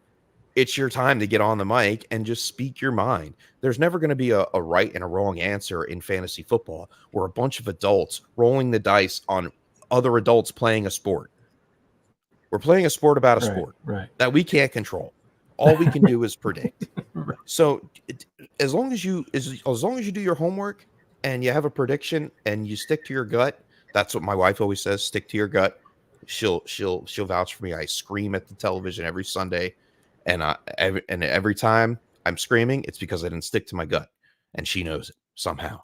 It's your time to get on the mic and just speak your mind. There's never going to be a right and a wrong answer in fantasy football. We're a bunch of adults rolling the dice on other adults playing a sport. We're playing a sport about a sport that we can't control. All we can do is predict. So as long as you do your homework and you have a prediction and you stick to your gut, that's what my wife always says, stick to your gut. She'll vouch for me. I scream at the television every Sunday, and every time I'm screaming, it's because I didn't stick to my gut, and she knows it somehow.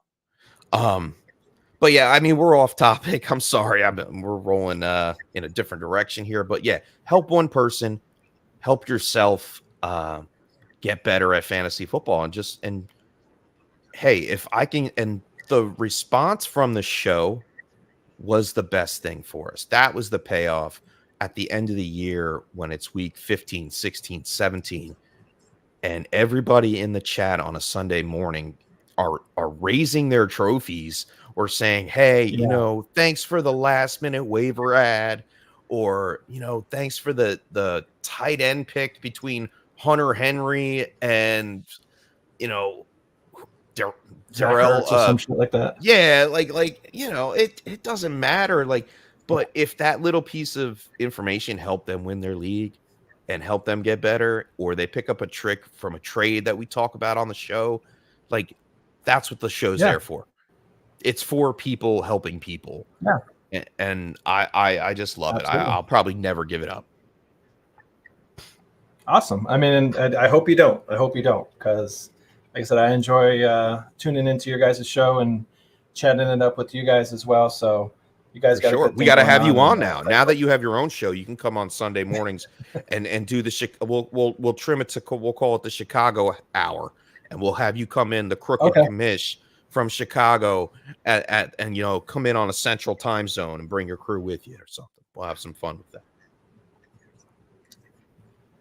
But yeah, I mean, we're off topic. I'm sorry. We're rolling in a different direction here, but yeah, help one person, help yourself get better at fantasy football, and hey, if I can, and the response from the show was the best thing for us. That was the payoff at the end of the year when it's week 15, 16, 17. And everybody in the chat on a Sunday morning are raising their trophies or saying, hey, you know, thanks for the last minute waiver ad, or, you know, thanks for the tight end pick between Hunter Henry and, you know, Darrell, or some shit like that. Yeah, like you know, it doesn't matter. Like, but if that little piece of information helped them win their league and help them get better, or they pick up a trick from a trade that we talk about on the show, like that's what the show's there for. It's for people helping people. Yeah, and I just love it. I'll probably never give it up. Awesome. I mean, and I hope you don't. I hope you don't, because like I said, I enjoy tuning into your guys' show and chatting it up with you guys as well. So you guys got we got to have you on now. Now that you have your own show, you can come on Sunday mornings and do the we'll trim it to, we'll call it the Chicago hour, and we'll have you come in the Crooked Commish from Chicago and come in on a central time zone and bring your crew with you or something. We'll have some fun with that.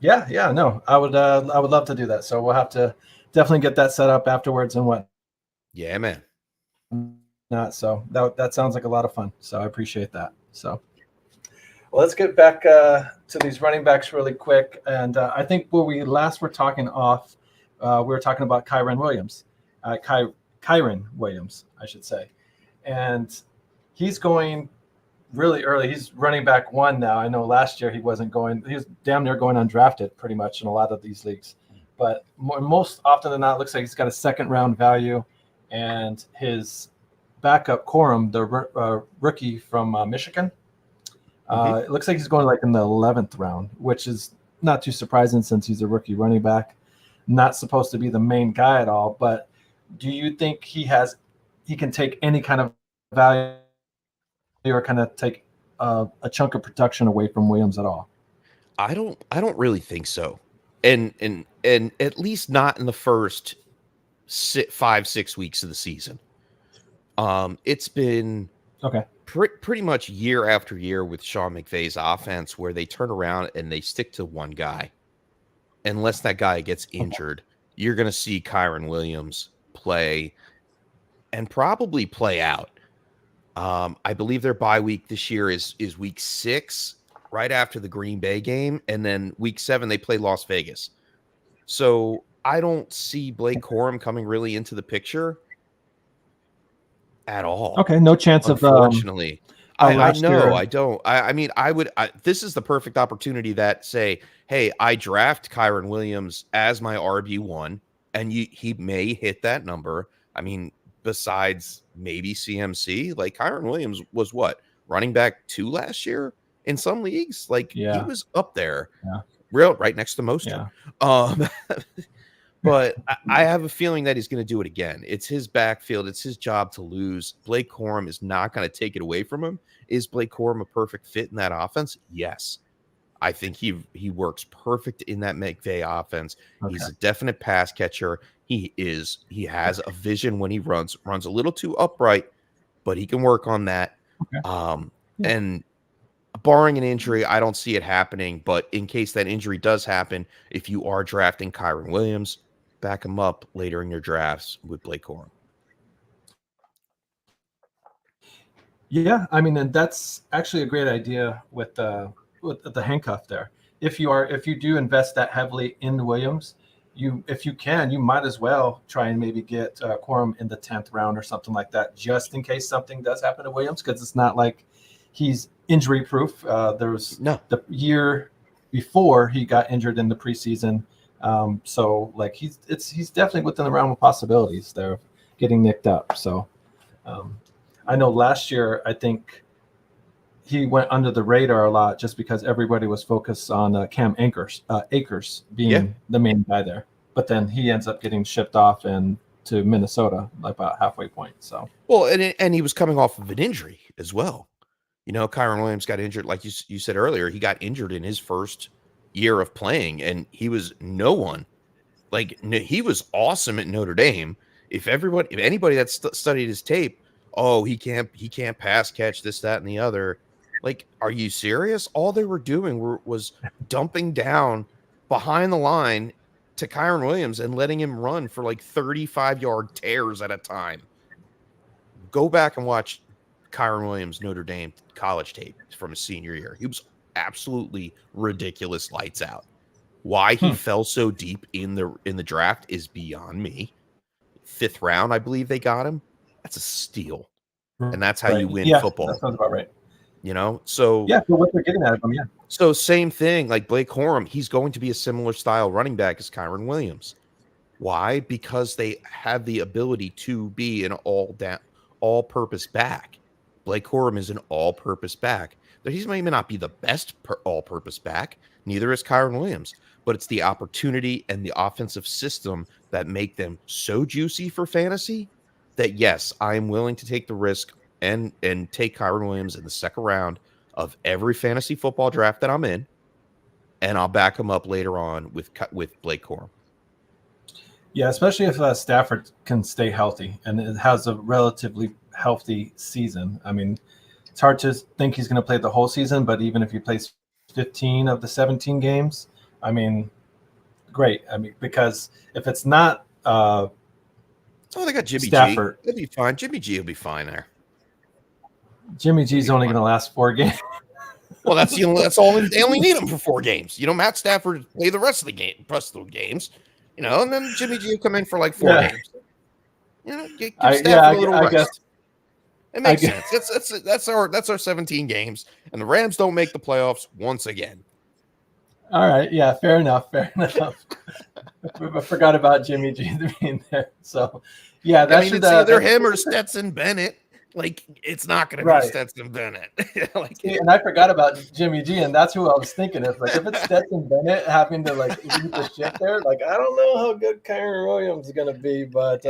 Yeah, no, I would love to do that. So we'll have to definitely get that set up afterwards and what. Yeah, man. Not so that sounds like a lot of fun. So I appreciate that. So well, let's get back to these running backs really quick. And I think when we last were talking off, we were talking about Kyron Williams, I should say, and he's going really early. He's running back 1 now. I know last year he wasn't going. He was damn near going undrafted pretty much in a lot of these leagues. But most often than not, it looks like he's got a 2nd round value. And his backup, Corum, the rookie from Michigan, it looks like he's going like in the 11th round, which is not too surprising since he's a rookie running back. Not supposed to be the main guy at all. But do you think he can take any kind of value or kind of take a chunk of production away from Williams at all? I don't really think so. And at least not in the first 5-6 weeks of the season. It's been pretty much year after year with Sean McVay's offense where they turn around and they stick to one guy. Unless that guy gets injured, you're going to see Kyron Williams play and probably play out. I believe their bye week this year is week 6, right after the Green Bay game. And then week 7, they play Las Vegas. So I don't see Blake Corum coming really into the picture at all. Okay, no chance unfortunately. I know, year. I don't. I mean, this is the perfect opportunity that say, hey, I draft Kyron Williams as my RB1, and he may hit that number. I mean, besides maybe CMC, like Kyron Williams was what, running back 2 last year in some leagues? Like he was up there, right next to Mostert. Yeah. But I have a feeling that he's going to do it again. It's his backfield. It's his job to lose. Blake Corum is not going to take it away from him. Is Blake Corum a perfect fit in that offense? Yes. I think he works perfect in that McVay offense. Okay. He's a definite pass catcher. He has a vision when he runs a little too upright, but he can work on that. Okay. And barring an injury, I don't see it happening. But in case that injury does happen, if you are drafting Kyron Williams, back him up later in your drafts with Blake Corum. Yeah, I mean, and that's actually a great idea with the handcuff there. If you do invest that heavily in Williams, if you can, you might as well try and maybe get Corum in the 10th round or something like that, just in case something does happen to Williams, because it's not like he's injury proof. There was the year before he got injured in the preseason. So like he's definitely within the realm of possibilities there of getting nicked up. So I know last year, I think he went under the radar a lot just because everybody was focused on Cam Akers being the main guy there. But then he ends up getting shipped off to Minnesota about halfway point. So and he was coming off of an injury as well. You know, Kyron Williams got injured, like you said earlier. He got injured in his first year of playing, and he was no one. Like he was awesome at Notre Dame. If anybody that studied his tape, he can't pass catch, this, that, and the other. Like, are you serious? All they were doing was dumping down behind the line to Kyron Williams and letting him run for like 35-yard tears at a time. Go back and watch Kyron Williams Notre Dame college tape from his senior year. He was absolutely ridiculous, lights out. Why he fell so deep in the draft is beyond me. 5th round, I believe they got him. That's a steal, and that's how you win football. That sounds about right. You know, so for what they're getting out of him, So same thing, like Blake Corum, he's going to be a similar style running back as Kyron Williams. Why? Because they have the ability to be an all-purpose back. Blake Corum is an all-purpose back. He may not be the best all-purpose back. Neither is Kyron Williams. But it's the opportunity and the offensive system that make them so juicy for fantasy that, yes, I am willing to take the risk and take Kyron Williams in the 2nd round of every fantasy football draft that I'm in, and I'll back him up later on with Blake Corum. Yeah, especially if Stafford can stay healthy and it has a relatively healthy season. I mean, it's hard to think he's going to play the whole season, but even if he plays 15 of the 17 games, I mean, great. I mean, because if it's not Oh, they got Jimmy Stafford, G. He'll be fine. Jimmy G will be fine there. Jimmy G's only going to last 4 games. Well, that's all. They only need him for 4 games. Matt Stafford play the rest of the games. And then Jimmy G will come in for like 4 games. Give Stafford a little rest. Guess, it makes sense. That's our 17 games, and the Rams don't make the playoffs once again. All right, yeah, fair enough. I forgot about Jimmy G being there. So, yeah, it's either him or Stetson Bennett. Like, it's not going to be Stetson Bennett. And I forgot about Jimmy G, and that's who I was thinking of. Like, if it's Stetson Bennett having to lead the ship there, like, I don't know how good Kyron Williams is going to be, but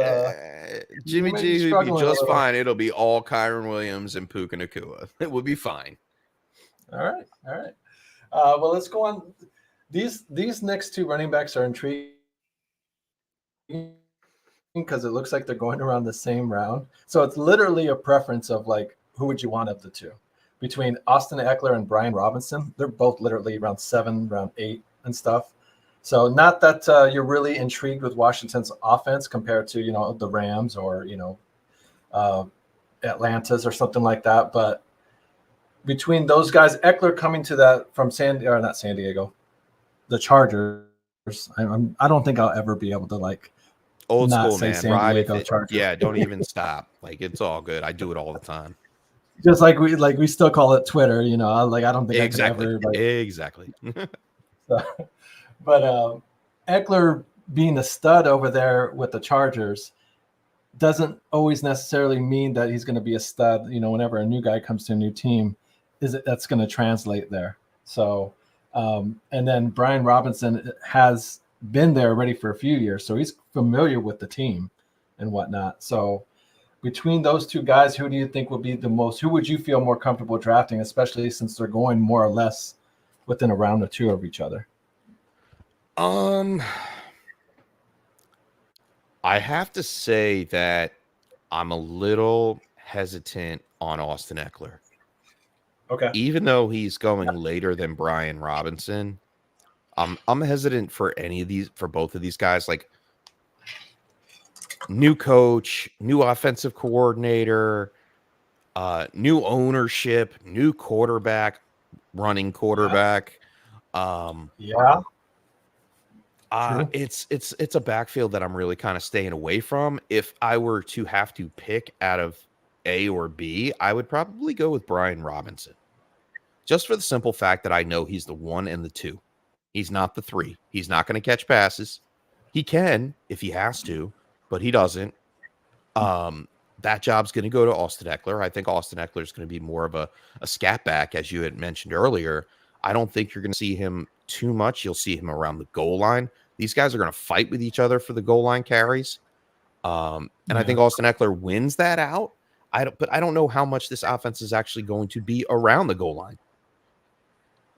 Jimmy G will be just fine. It'll be all Kyron Williams and Puka Nacua. It will be fine. All right. Well, let's go on. These next 2 running backs are intriguing because it looks like they're going around the same round. So it's literally a preference of like, who would you want of the 2? Between Austin Eckler and Brian Robinson, they're both literally round 7, round 8 and stuff. So not that you're really intrigued with Washington's offense compared to, the Rams or, Atlanta's or something like that. But between those guys, Eckler coming to that from not San Diego, the Chargers, I don't think I'll ever be able to like old not school, say man. San Diego Chargers. Yeah, don't even stop. Like, it's all good. I do it all the time. Just like we still call it Twitter, I don't think exactly. I could ever exactly. But Eckler being a stud over there with the Chargers doesn't always necessarily mean that he's going to be a stud. Whenever a new guy comes to a new team, that's going to translate there. So, and then Brian Robinson has been there already for a few years, so he's familiar with the team and whatnot. So between those 2 guys, who do you think would be who would you feel more comfortable drafting, especially since they're going more or less within a round or 2 of each other? I have to say that I'm a little hesitant on Austin Eckler. Okay. Even though he's going later than Brian Robinson, I'm hesitant for both of these guys. Like, new coach, new offensive coordinator, new ownership, new quarterback, running quarterback. It's a backfield that I'm really kind of staying away from. If I were to have to pick out of A or B, I would probably go with Brian Robinson. Just for the simple fact that I know he's the 1 and the 2. He's not the 3. He's not going to catch passes. He can if he has to, but he doesn't. That job's going to go to Austin Eckler. I think Austin Eckler is going to be more of a scat back, as you had mentioned earlier. I don't think you're going to see him too much. You'll see him around the goal line. These guys are going to fight with each other for the goal line carries. I think Austin Eckler wins that out. But I don't know how much this offense is actually going to be around the goal line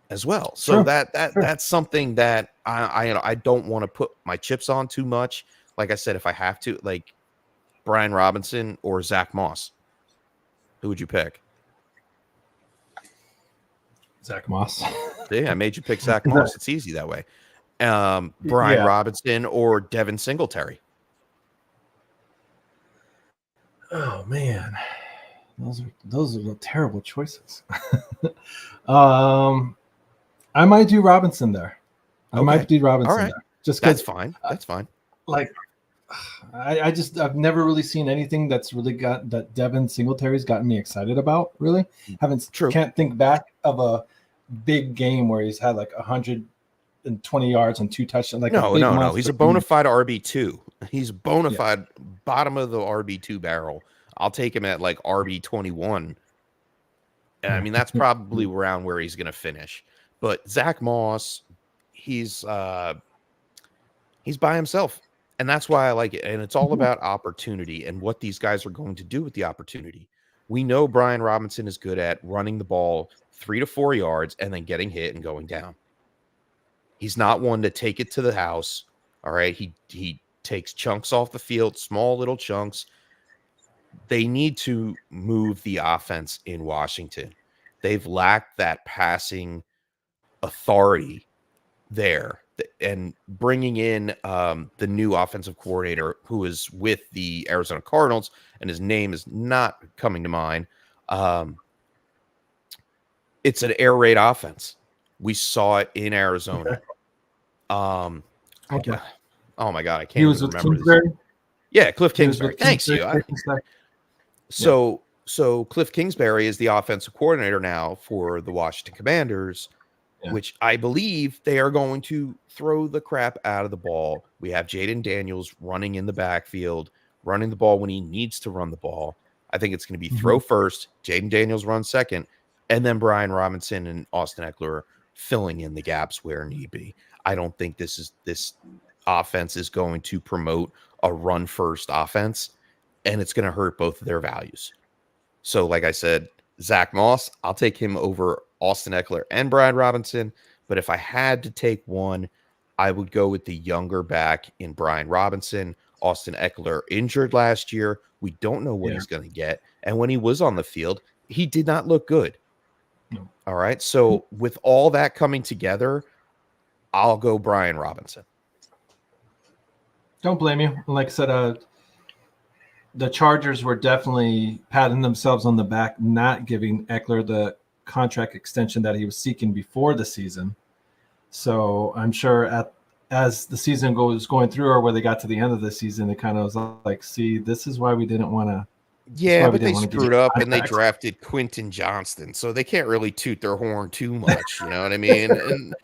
as well. So that's something that I don't want to put my chips on too much. Like I said, if I have to, like Brian Robinson or Zach Moss, who would you pick? Zach Moss. Yeah, I made you pick Zach Moss. It's easy that way. Brian Robinson or Devin Singletary. Oh man, those are terrible choices. I might do Robinson there. I might do Robinson there. Just that's fine. That's fine. Like, I've never really seen anything that's really got that Devin Singletary's gotten me excited about. Really, can't think back of a big game where he's had like 120 yards and 2 touchdowns. Like no. He's a bona fide RB2. He's bona fide bottom of the RB2 barrel. I'll take him at like RB21. I mean, that's probably around where he's going to finish. But Zach Moss, he's by himself. And that's why I like it. And it's all about opportunity and what these guys are going to do with the opportunity. We know Brian Robinson is good at running the ball 3 to 4 yards and then getting hit and going down. He's not one to take it to the house. All right. He takes chunks off the field, small little chunks. They need to move the offense in Washington. They've lacked that passing authority there. And bringing in the new offensive coordinator who is with the Arizona Cardinals, and his name is not coming to mind. It's an air raid offense. We saw it in Arizona. Okay. Oh my God, I can't He was even with remember. Kingsbury. Yeah, Cliff He was Kingsbury. with Thanks you. Kingsbury. So Cliff Kingsbury is the offensive coordinator now for the Washington Commanders, which I believe they are going to throw the crap out of the ball. We have Jaden Daniels running in the backfield, running the ball when he needs to run the ball. I think it's going to be throw first, Jaden Daniels run second, and then Brian Robinson and Austin Eckler filling in the gaps where need be. I don't think this offense is going to promote a run first offense, and it's going to hurt both of their values. So, like I said, Zach Moss, I'll take him over Austin Eckler and Brian Robinson. But if I had to take one, I would go with the younger back in Brian Robinson. Austin Eckler injured last year. We don't know what he's going to get. And when he was on the field, he did not look good. No. All right. So with all that coming together, I'll go Brian Robinson. Don't blame you. Like I said, the Chargers were definitely patting themselves on the back, not giving Eckler the contract extension that he was seeking before the season. So I'm sure as the season was going through, or where they got to the end of the season, it kind of was like, see, this is why we didn't want to. Yeah, but they screwed up and they drafted Quentin Johnston. So they can't really toot their horn too much. You know what I mean? And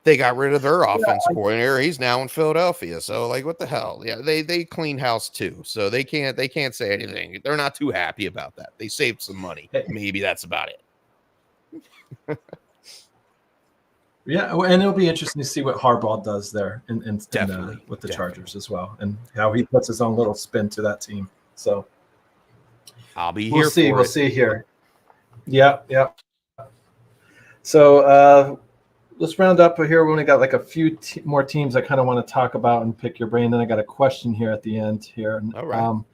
they got rid of their offensive coordinator. He's now in Philadelphia. So like, what the hell? Yeah, they clean house too. So they can't say anything. They're not too happy about that. They saved some money. Maybe that's about it. Yeah, and it'll be interesting to see what Harbaugh does there with the Chargers as well, and how he puts his own little spin to that team. So I'll be here. We'll see here. Yeah. So let's round up here. We only got like a few more teams I kind of want to talk about and pick your brain. Then I got a question here at the end here. All right.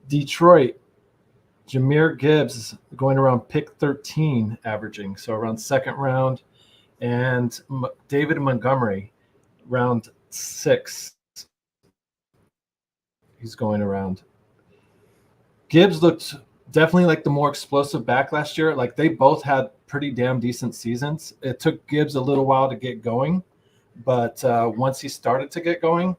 Detroit, Jahmyr Gibbs going around pick 13 averaging, so around second round, and David Montgomery round 6. He's going around. Gibbs looked definitely like the more explosive back last year. Like they both had pretty damn decent seasons. It took Gibbs a little while to get going, but once he started to get going,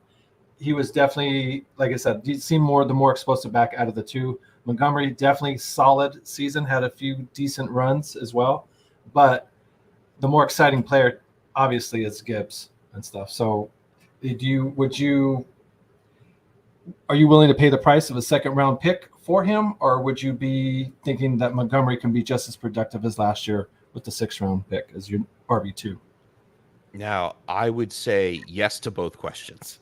he was definitely, like I said, you see the more explosive back out of the two. Montgomery definitely solid season, had a few decent runs as well, but the more exciting player obviously is Gibbs and stuff. So are you willing to pay the price of a second round pick for him, or would you be thinking that Montgomery can be just as productive as last year with the 6th round pick as your RB2? Now, I would say yes to both questions.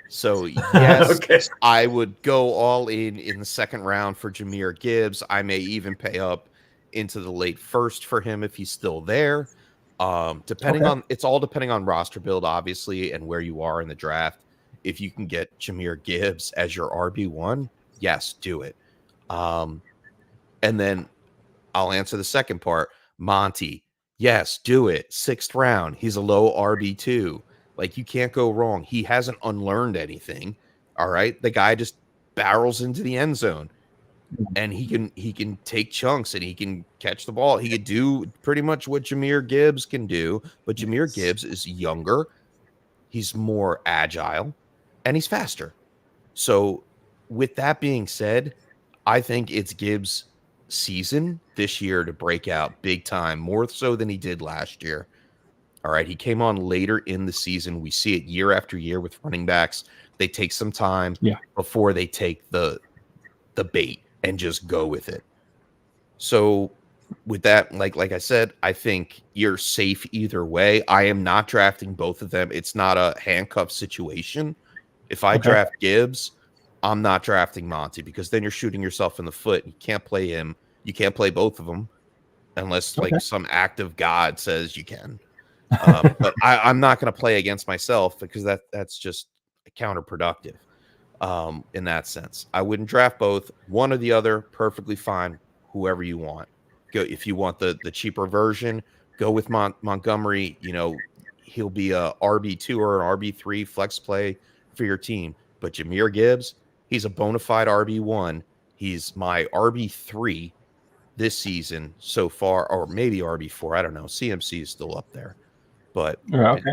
So yes, okay. I would go all in the second round for Jahmyr Gibbs. I may even pay up into the late first for him if he's still there. It's all depending on roster build, obviously, and where you are in the draft. If you can get Jahmyr Gibbs as your RB1, yes, do it. And then I'll answer the second part. Monty, yes, do it. 6th round. He's a low RB2. Like, you can't go wrong. He hasn't unlearned anything. All right. The guy just barrels into the end zone, and he can take chunks and he can catch the ball. He could do pretty much what Jahmyr Gibbs can do, but Jahmyr Gibbs is younger. He's more agile and he's faster. So with that being said, I think it's Gibbs' season this year to break out big time, more so than he did last year. All right. He came on later in the season. We see it year after year with running backs. They take some time before they take the bait and just go with it. So with that, like I said, I think you're safe either way. I am not drafting both of them. It's not a handcuff situation. If I draft Gibbs, I'm not drafting Monty, because then you're shooting yourself in the foot. You can't play him. You can't play both of them unless some act of God says you can. But I'm not going to play against myself, because that's just, counterproductive in that sense. I wouldn't draft both. One or the other, perfectly fine. Whoever you want. Go if you want the cheaper version. Go with Montgomery. You know, he'll be a RB2 or an RB3 flex play for your team. But Jahmyr Gibbs, he's a bona fide RB1. He's my RB3 this season so far, or maybe RB4. I don't know. CMC is still up there, but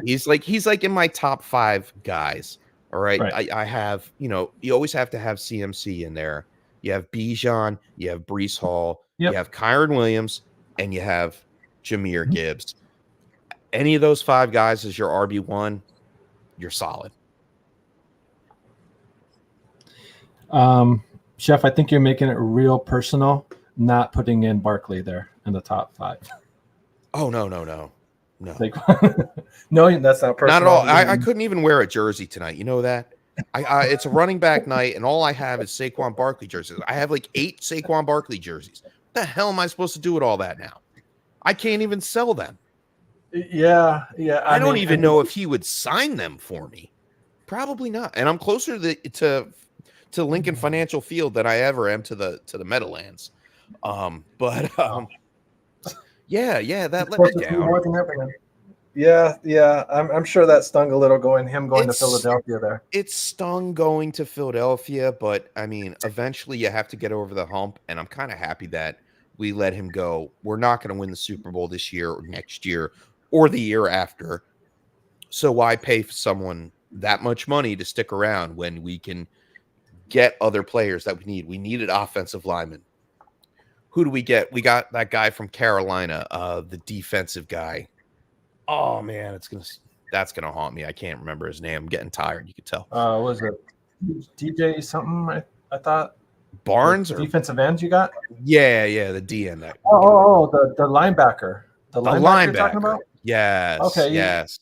he's like in my top 5 guys. All right. I have, you know, you always have to have CMC in there. You have Bijan, you have Breece Hall, you have Kyron Williams, and you have Jahmyr Gibbs. Any of those 5 guys as your RB1, you're solid. Chef, I think you're making it real personal, not putting in Barkley there in the top 5. Oh, no. Like, no, that's not personal. Not at all. I couldn't even wear a jersey tonight. You know that? It's a running back night, and all I have is Saquon Barkley jerseys. I have like 8 Saquon Barkley jerseys. What the hell am I supposed to do with all that now? I can't even sell them. Yeah. I don't even know if he would sign them for me. Probably not. And I'm closer to Lincoln Financial Field than I ever am to the Meadowlands. Yeah, that let me down. Yeah. I'm sure that stung a little going to Philadelphia there. It stung going to Philadelphia, but I mean, eventually you have to get over the hump, and I'm kind of happy that we let him go. We're not going to win the Super Bowl this year or next year or the year after. So why pay for someone that much money to stick around when we can get other players that we need? We needed offensive linemen. Who do we get? We got that guy from Carolina, the defensive guy. Oh man, that's gonna haunt me. I can't remember his name. I'm getting tired. You could tell. Was it DJ something? I thought Barnes or defensive end you got? Yeah, the DN. The linebacker. The linebacker you're talking about? Yes. Okay. Yes.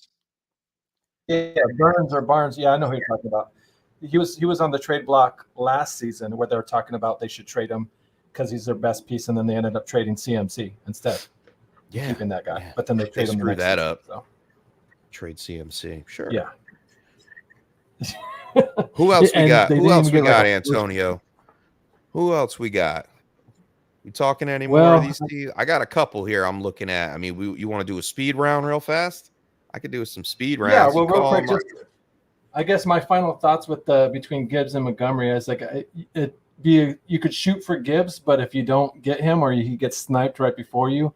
Yeah, Burns or Barnes. Yeah, I know who you're talking about. He was on the trade block last season where they were talking about they should trade him because he's their best piece, and then they ended up trading CMC instead. Yeah, keeping that guy, but then they trade him. Screw that season, up. So. Trade CMC, sure. Yeah. Who else we got? Who else we got, Antonio? Who else we got? We talking any more of these teams? I got a couple here I'm looking at. I mean, you want to do a speed round real fast? I could do some speed rounds. Yeah, well, real quick, I guess my final thoughts with between Gibbs and Montgomery is like you could shoot for Gibbs, but if you don't get him or he gets sniped right before you,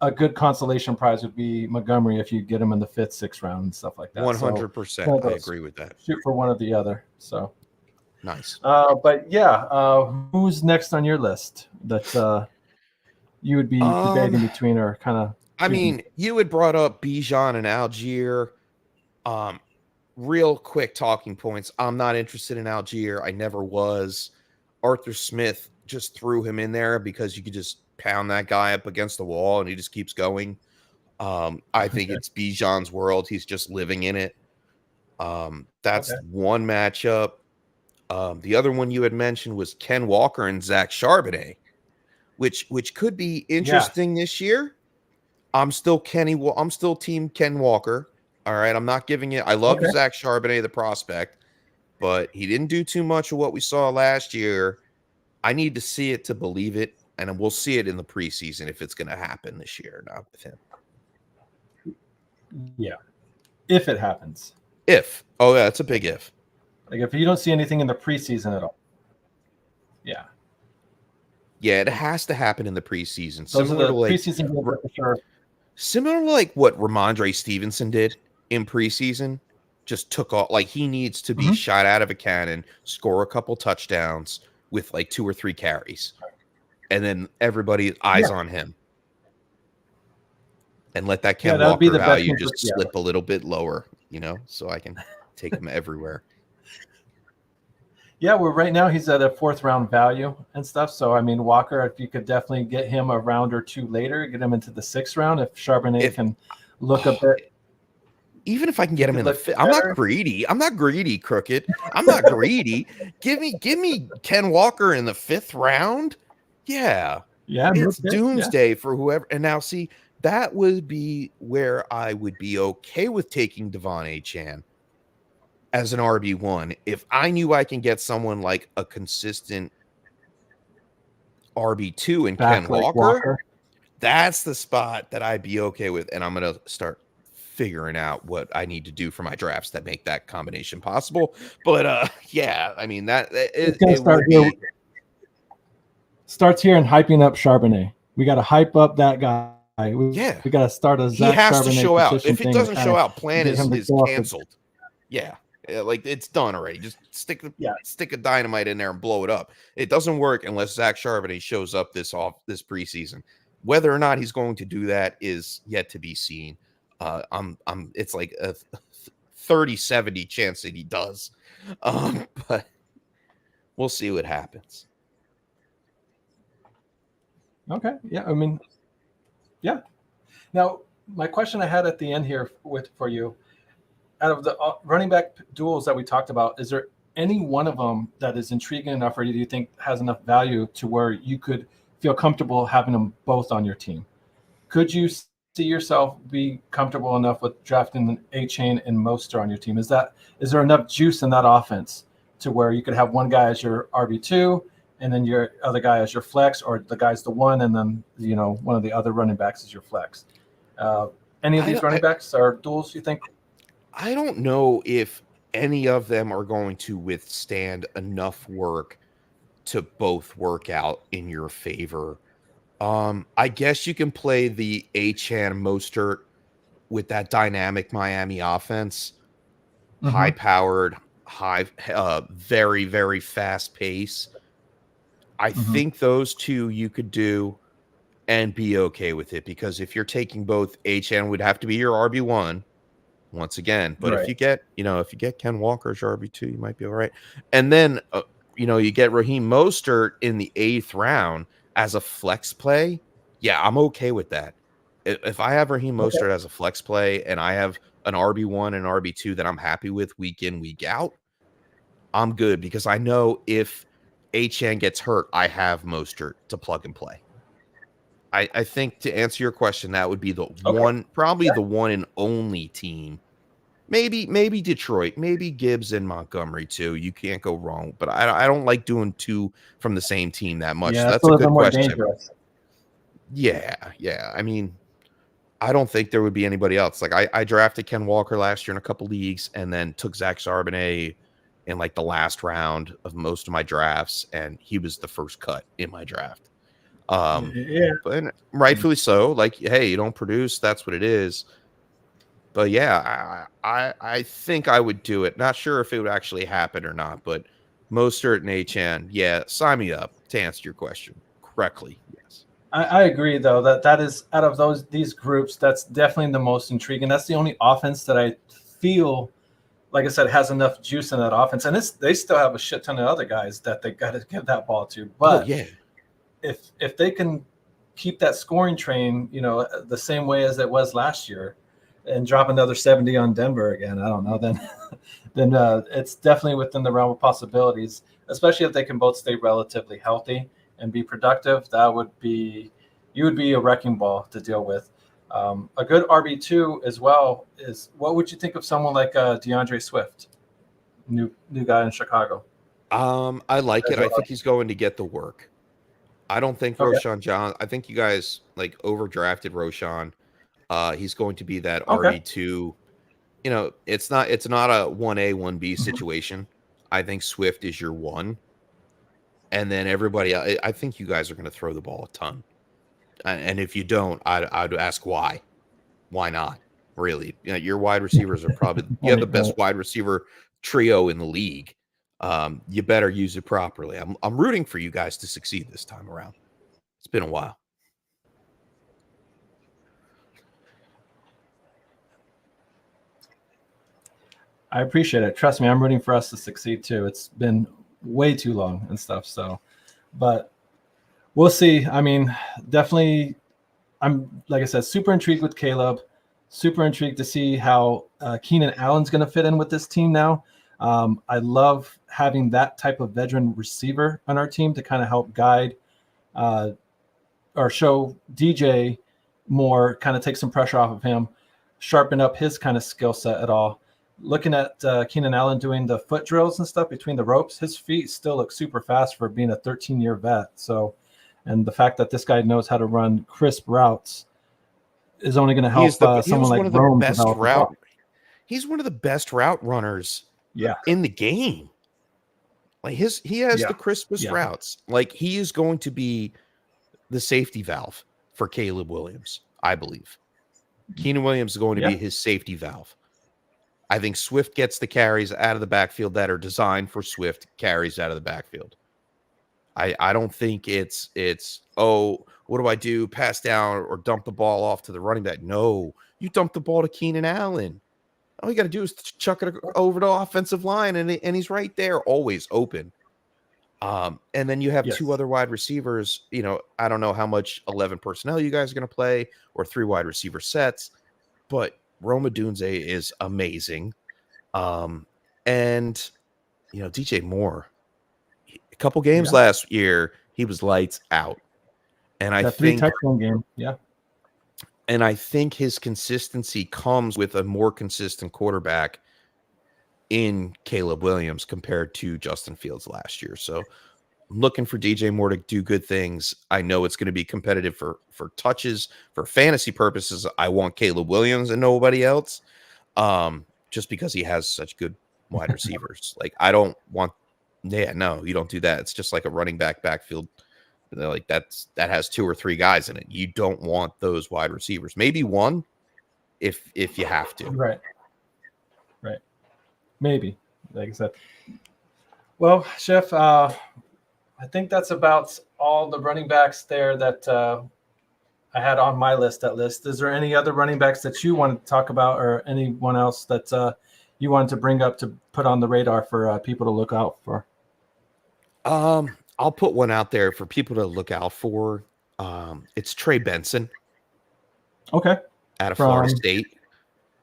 a good consolation prize would be Montgomery if you get him in the 5th, 6th round and stuff like that. 100%. I agree with that. Shoot for one or the other. So nice. But yeah, who's next on your list that you would be debating between or kind of? I mean, you had brought up Bijan and Algier. Real quick talking points. I'm not interested in Algier. I never was. Arthur Smith just threw him in there because you could just pound that guy up against the wall and he just keeps going. I think it's Bijan's world. He's just living in it. That's one matchup. The other one you had mentioned was Ken Walker and Zach Charbonnet, which could be interesting this year. I'm still team Ken Walker. All right. I'm not giving it. I love Zach Charbonnet, the prospect, but he didn't do too much of what we saw last year. I need to see it to believe it. And we'll see it in the preseason if it's going to happen this year or not with him. Yeah. If it happens. If. Oh, yeah. It's a big if. Like if you don't see anything in the preseason at all. Yeah. Yeah, it has to happen in the preseason. Similar to preseason games for sure. Similar to like what Ramondre Stevenson did in preseason. Just took off. Like he needs to be shot out of a cannon, score a couple touchdowns with like 2 or 3 carries. And then everybody's eyes on him. And let that Ken Walker value just slip a little bit lower, so I can take him everywhere. Yeah, well, right now he's at a 4th round value and stuff. So, I mean, Walker, if you could definitely get him a round or 2 later, get him into the 6th round, if Charbonnet can look a bit. Even if I can get him in the 5th, I'm not greedy, Crooked. I'm not greedy. Give me Ken Walker in the 5th round. Yeah, it's doomsday for whoever. And now, see, that would be where I would be okay with taking Devon Achane as an RB1. If I knew I can get someone like a consistent RB2 in Back Ken like Walker, that's the spot that I'd be okay with. And I'm going to start figuring out what I need to do for my drafts that make that combination possible. But yeah, I mean, It's going to start here. Starts here and hyping up Charbonnet. We got to hype up that guy. We got to start a Zach he has Charbonnet to show out. petition If it thing doesn't to show out, plan get is him to go off the- canceled. Yeah, like it's done already. Just stick a dynamite in there and blow it up. It doesn't work unless Zach Charbonnet shows up this preseason. Whether or not he's going to do that is yet to be seen. It's like a 30-70 chance that he does. But we'll see what happens. Okay. Yeah. I mean, yeah. Now, my question I had at the end here for you, out of the running back duels that we talked about, is there any one of them that is intriguing enough, or do you think has enough value to where you could feel comfortable having them both on your team? Could you see yourself be comfortable enough with drafting Achane and Mostert on your team? Is there enough juice in that offense to where you could have one guy as your RB2 and then your other guy as your flex, or the guy's the one, and then one of the other running backs is your flex? Any of these running backs are duels, you think? I don't know if any of them are going to withstand enough work to both work out in your favor. I guess you can play the Achane Mostert with that dynamic Miami offense, high-powered, very, very fast pace. I think those two you could do and be okay with it, because if you're taking both, Achane would have to be your RB1 once again. But if you get Ken Walker as your RB2, you might be all right. And then you get Raheem Mostert in the 8th round as a flex play. Yeah, I'm okay with that. If I have Raheem Mostert as a flex play and I have an RB1 and RB2 that I'm happy with week in, week out, I'm good, because I know if Achane gets hurt, I have Mostert to plug and play. I think, to answer your question, that would be the one, probably the one and only team. Maybe Detroit, maybe Gibbs and Montgomery too. You can't go wrong. But I don't like doing two from the same team that much. Yeah, that's a good more question. Dangerous. Yeah. I mean, I don't think there would be anybody else. Like I drafted Ken Walker last year in a couple leagues, and then took Zach Charbonnet in like the last round of most of my drafts, and he was the first cut in my draft. But rightfully so. Like, hey, you don't produce, that's what it is. But yeah, I think I would do it. Not sure if it would actually happen or not, but Mostert and Achane, yeah, sign me up, to answer your question correctly. Yes, I agree, though, that is, out of these groups, that's definitely the most intriguing. That's the only offense that I feel, like I said, has enough juice in that offense. And they still have a shit ton of other guys that they got to give that ball to. But if they can keep that scoring train, the same way as it was last year, and drop another 70 on Denver again, I don't know, then it's definitely within the realm of possibilities, especially if they can both stay relatively healthy and be productive. You would be a wrecking ball to deal with. A good RB2 as well is, what would you think of someone like DeAndre Swift, new guy in Chicago? I like it. I think he's going to get the work. I don't think Roshan John. I think you guys like overdrafted Roshan. He's going to be that RB2. It's not a 1A, 1B situation. I think Swift is your one. And then everybody, I think you guys are going to throw the ball a ton. And if you don't, I'd ask why. Why not? Really? Your wide receivers are probably, you have the best wide receiver trio in the league. You better use it properly. I'm rooting for you guys to succeed this time around. It's been a while. I appreciate it. Trust me, I'm rooting for us to succeed too. It's been way too long and stuff. So, but we'll see. I mean, definitely, I'm, like I said, super intrigued with Caleb. Super intrigued to see how Keenan Allen's going to fit in with this team now. I love having that type of veteran receiver on our team to kind of help guide or show DJ more, kind of take some pressure off of him, sharpen up his kind of skill set at all. looking at Keenan Allen doing the foot drills and stuff between the ropes, his feet still look super fast for being a 13-year vet. So, and the fact that this guy knows how to run crisp routes is only going to help someone like Rome develop as well. He's one of the best route runners Yeah. in the game. Like he has the crispest routes. Like he is going to be the safety valve for Caleb Williams, I believe. Keenan Williams is going to be his safety valve. I think Swift gets the carries out of the backfield that are designed for Swift carries out of the backfield. I don't think it's what do I do? Pass down or dump the ball off to the running back. No, you dump the ball to Keenan Allen. All you got to do is chuck it over the offensive line, and he's right there, always open. And then you have two other wide receivers. You know, I don't know how much 11 personnel you guys are going to play or 3 wide receiver sets, but Roma Dunze is amazing. And, you know, DJ Moore, a couple games last year, he was lights out. And I think 3-touchdown game. Yeah. And I think his consistency comes with a more consistent quarterback in Caleb Williams compared to Justin Fields last year. So I'm looking for DJ Moore to do good things. I know it's going to be competitive for touches. For fantasy purposes, I want Caleb Williams and nobody else, just because he has such good wide receivers. Like, I don't want – no, you don't do that. It's just like a running backfield. Like that has 2 or 3 guys in it. You don't want those wide receivers. Maybe one if you have to. Right. Maybe, like I said. Well, Chef, I think that's about all the running backs there that I had on my list. Is there any other running backs that you wanted to talk about, or anyone else that you wanted to bring up to put on the radar for people to look out for? I'll put one out there for people to look out for. It's Trey Benson. Okay. Out of Florida State.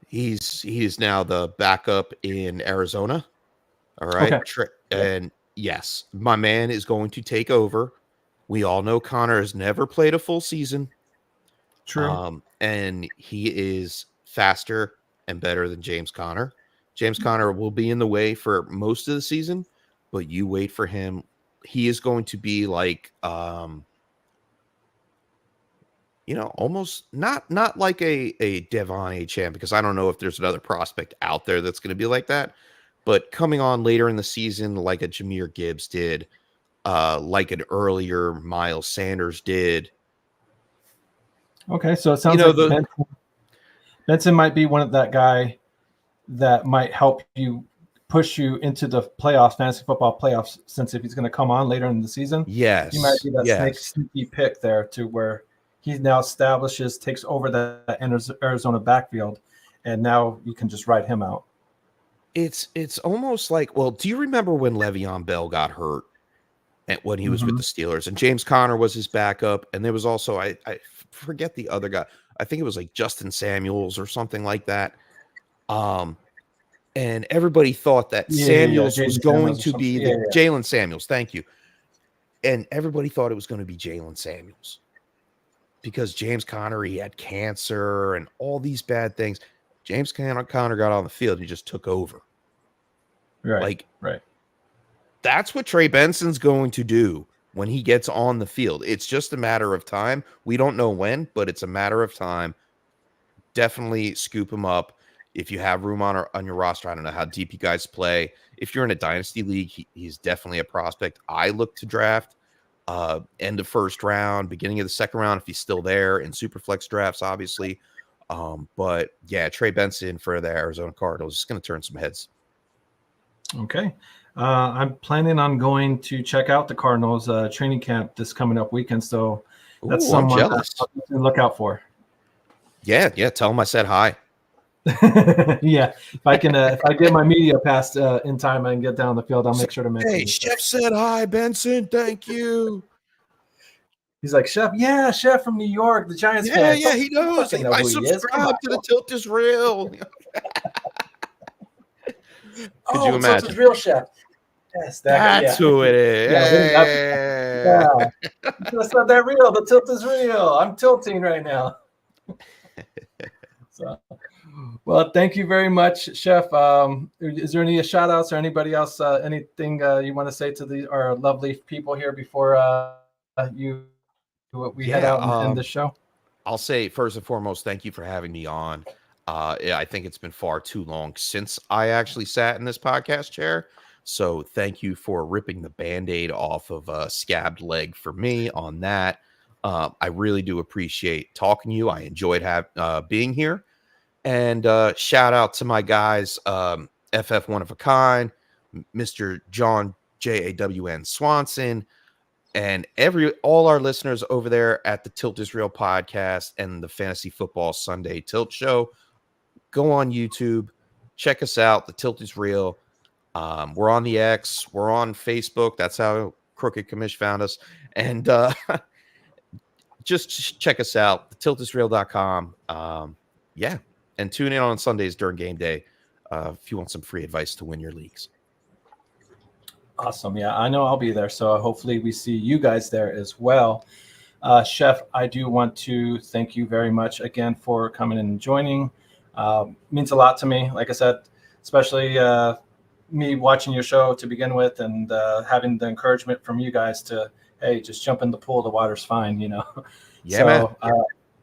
He's now the backup in Arizona. All right. Okay. And yes, my man is going to take over. We all know Connor has never played a full season. True. And he is faster and better than James Conner. James Conner will be in the way for most of the season, but you wait for him. He is going to be like, almost not like a Devon Achane, because I don't know if there's another prospect out there that's going to be like that, but coming on later in the season, like a Jahmyr Gibbs did, like an earlier Miles Sanders did. Okay, so it sounds like Benson might be one of that guy that might help you push you into the playoffs, fantasy football playoffs, since if he's going to come on later in the season, he might be that sneaky pick there to where he now takes over the Arizona backfield, and now you can just ride him out. It's almost like, well, do you remember when Le'Veon Bell got hurt when he was with the Steelers, and James Conner was his backup, and there was also, I forget the other guy. I think it was like Justin Samuels or something like that. And everybody thought that Samuels was going to be Jalen Samuels. Thank you. And everybody thought it was going to be Jalen Samuels because James Conner, he had cancer and all these bad things. James Conner got on the field and he just took over. Right. That's what Trey Benson's going to do when he gets on the field. It's just a matter of time. We don't know when, but it's a matter of time. Definitely scoop him up. If you have room on your roster, I don't know how deep you guys play. If you're in a dynasty league, he's definitely a prospect. I look to draft end of first round, beginning of the second round, if he's still there, in super flex drafts, obviously. But yeah, Trey Benson for the Arizona Cardinals is going to turn some heads. Okay. I'm planning on going to check out the Cardinals training camp this coming up weekend. So that's someone to look out for. Yeah. Tell him I said hi. Yeah, if I get my media pass in time and get down the field, I'll make sure to mention. Hey, Chef said hi, Benson. Thank you. He's like, Chef, Chef from New York, the Giants fan. Yeah, he knows. I subscribe to the Tilt is Real. Could you imagine? The Tilt is Real, Chef. Yes, that's who it is. Yeah. That's not that real. The tilt is real. I'm tilting right now. So, Well, thank you very much, Chef. Is there any shout outs or anybody else, anything you want to say to our lovely people here before we head out and end the show? I'll say first and foremost, thank you for having me on. I think it's been far too long since I actually sat in this podcast chair. So thank you for ripping the Band-Aid off of a scabbed leg for me on that. I really do appreciate talking to you. I enjoyed being here. And shout out to my guys, FF One of a Kind, Mr. John JAWN Swanson, and all our listeners over there at the Tilt is Real podcast and the Fantasy Football Sunday Tilt Show. Go on YouTube, check us out. The Tilt is Real. We're on the X. We're on Facebook. That's how Crooked Commish found us. And just check us out, thetiltisreal.com. Yeah. And tune in on Sundays during game day if you want some free advice to win your leagues. Awesome. Yeah, I know I'll be there. So hopefully we see you guys there as well. Chef, I do want to thank you very much again for coming and joining. Means a lot to me. Like I said, especially me watching your show to begin with and having the encouragement from you guys to, hey, just jump in the pool. The water's fine, Yeah, so, man.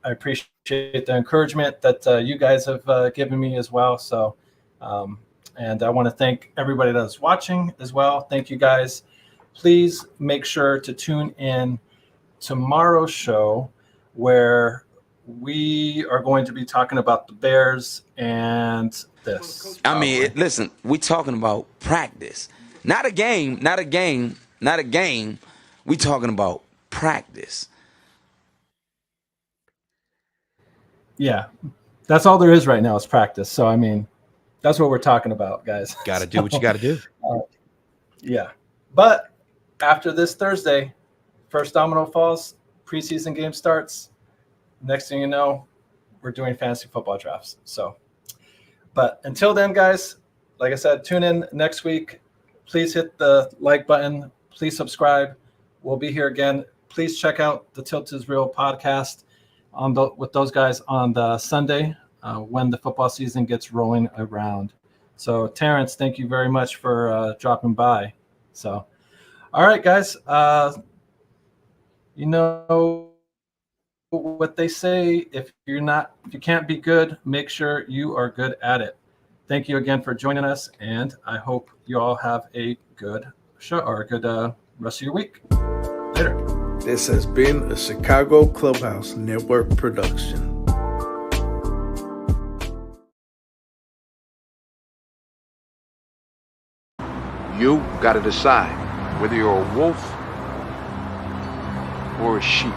I appreciate the encouragement that you guys have given me as well. So, and I want to thank everybody that's watching as well. Thank you guys. Please make sure to tune in tomorrow's show where we are going to be talking about the Bears and this. I mean, listen, we're talking about practice. Not a game. We're talking about practice. Yeah, that's all there is right now is practice. So, I mean, that's what we're talking about, guys. Got to do what you got to do. Yeah. But after this Thursday, first domino falls, preseason game starts. Next thing you know, we're doing fantasy football drafts. So, but until then, guys, like I said, tune in next week. Please hit the like button. Please subscribe. We'll be here again. Please check out the Tilt is Real podcast with those guys on the Sunday when the football season gets rolling around. So, Terrence, thank you very much for dropping by. So, all right, guys. You know what they say: if you can't be good, make sure you are good at it. Thank you again for joining us, and I hope you all have a good show or a good rest of your week. Later. This has been a Chicago Clubhouse Network production. You got to decide whether you're a wolf or a sheep.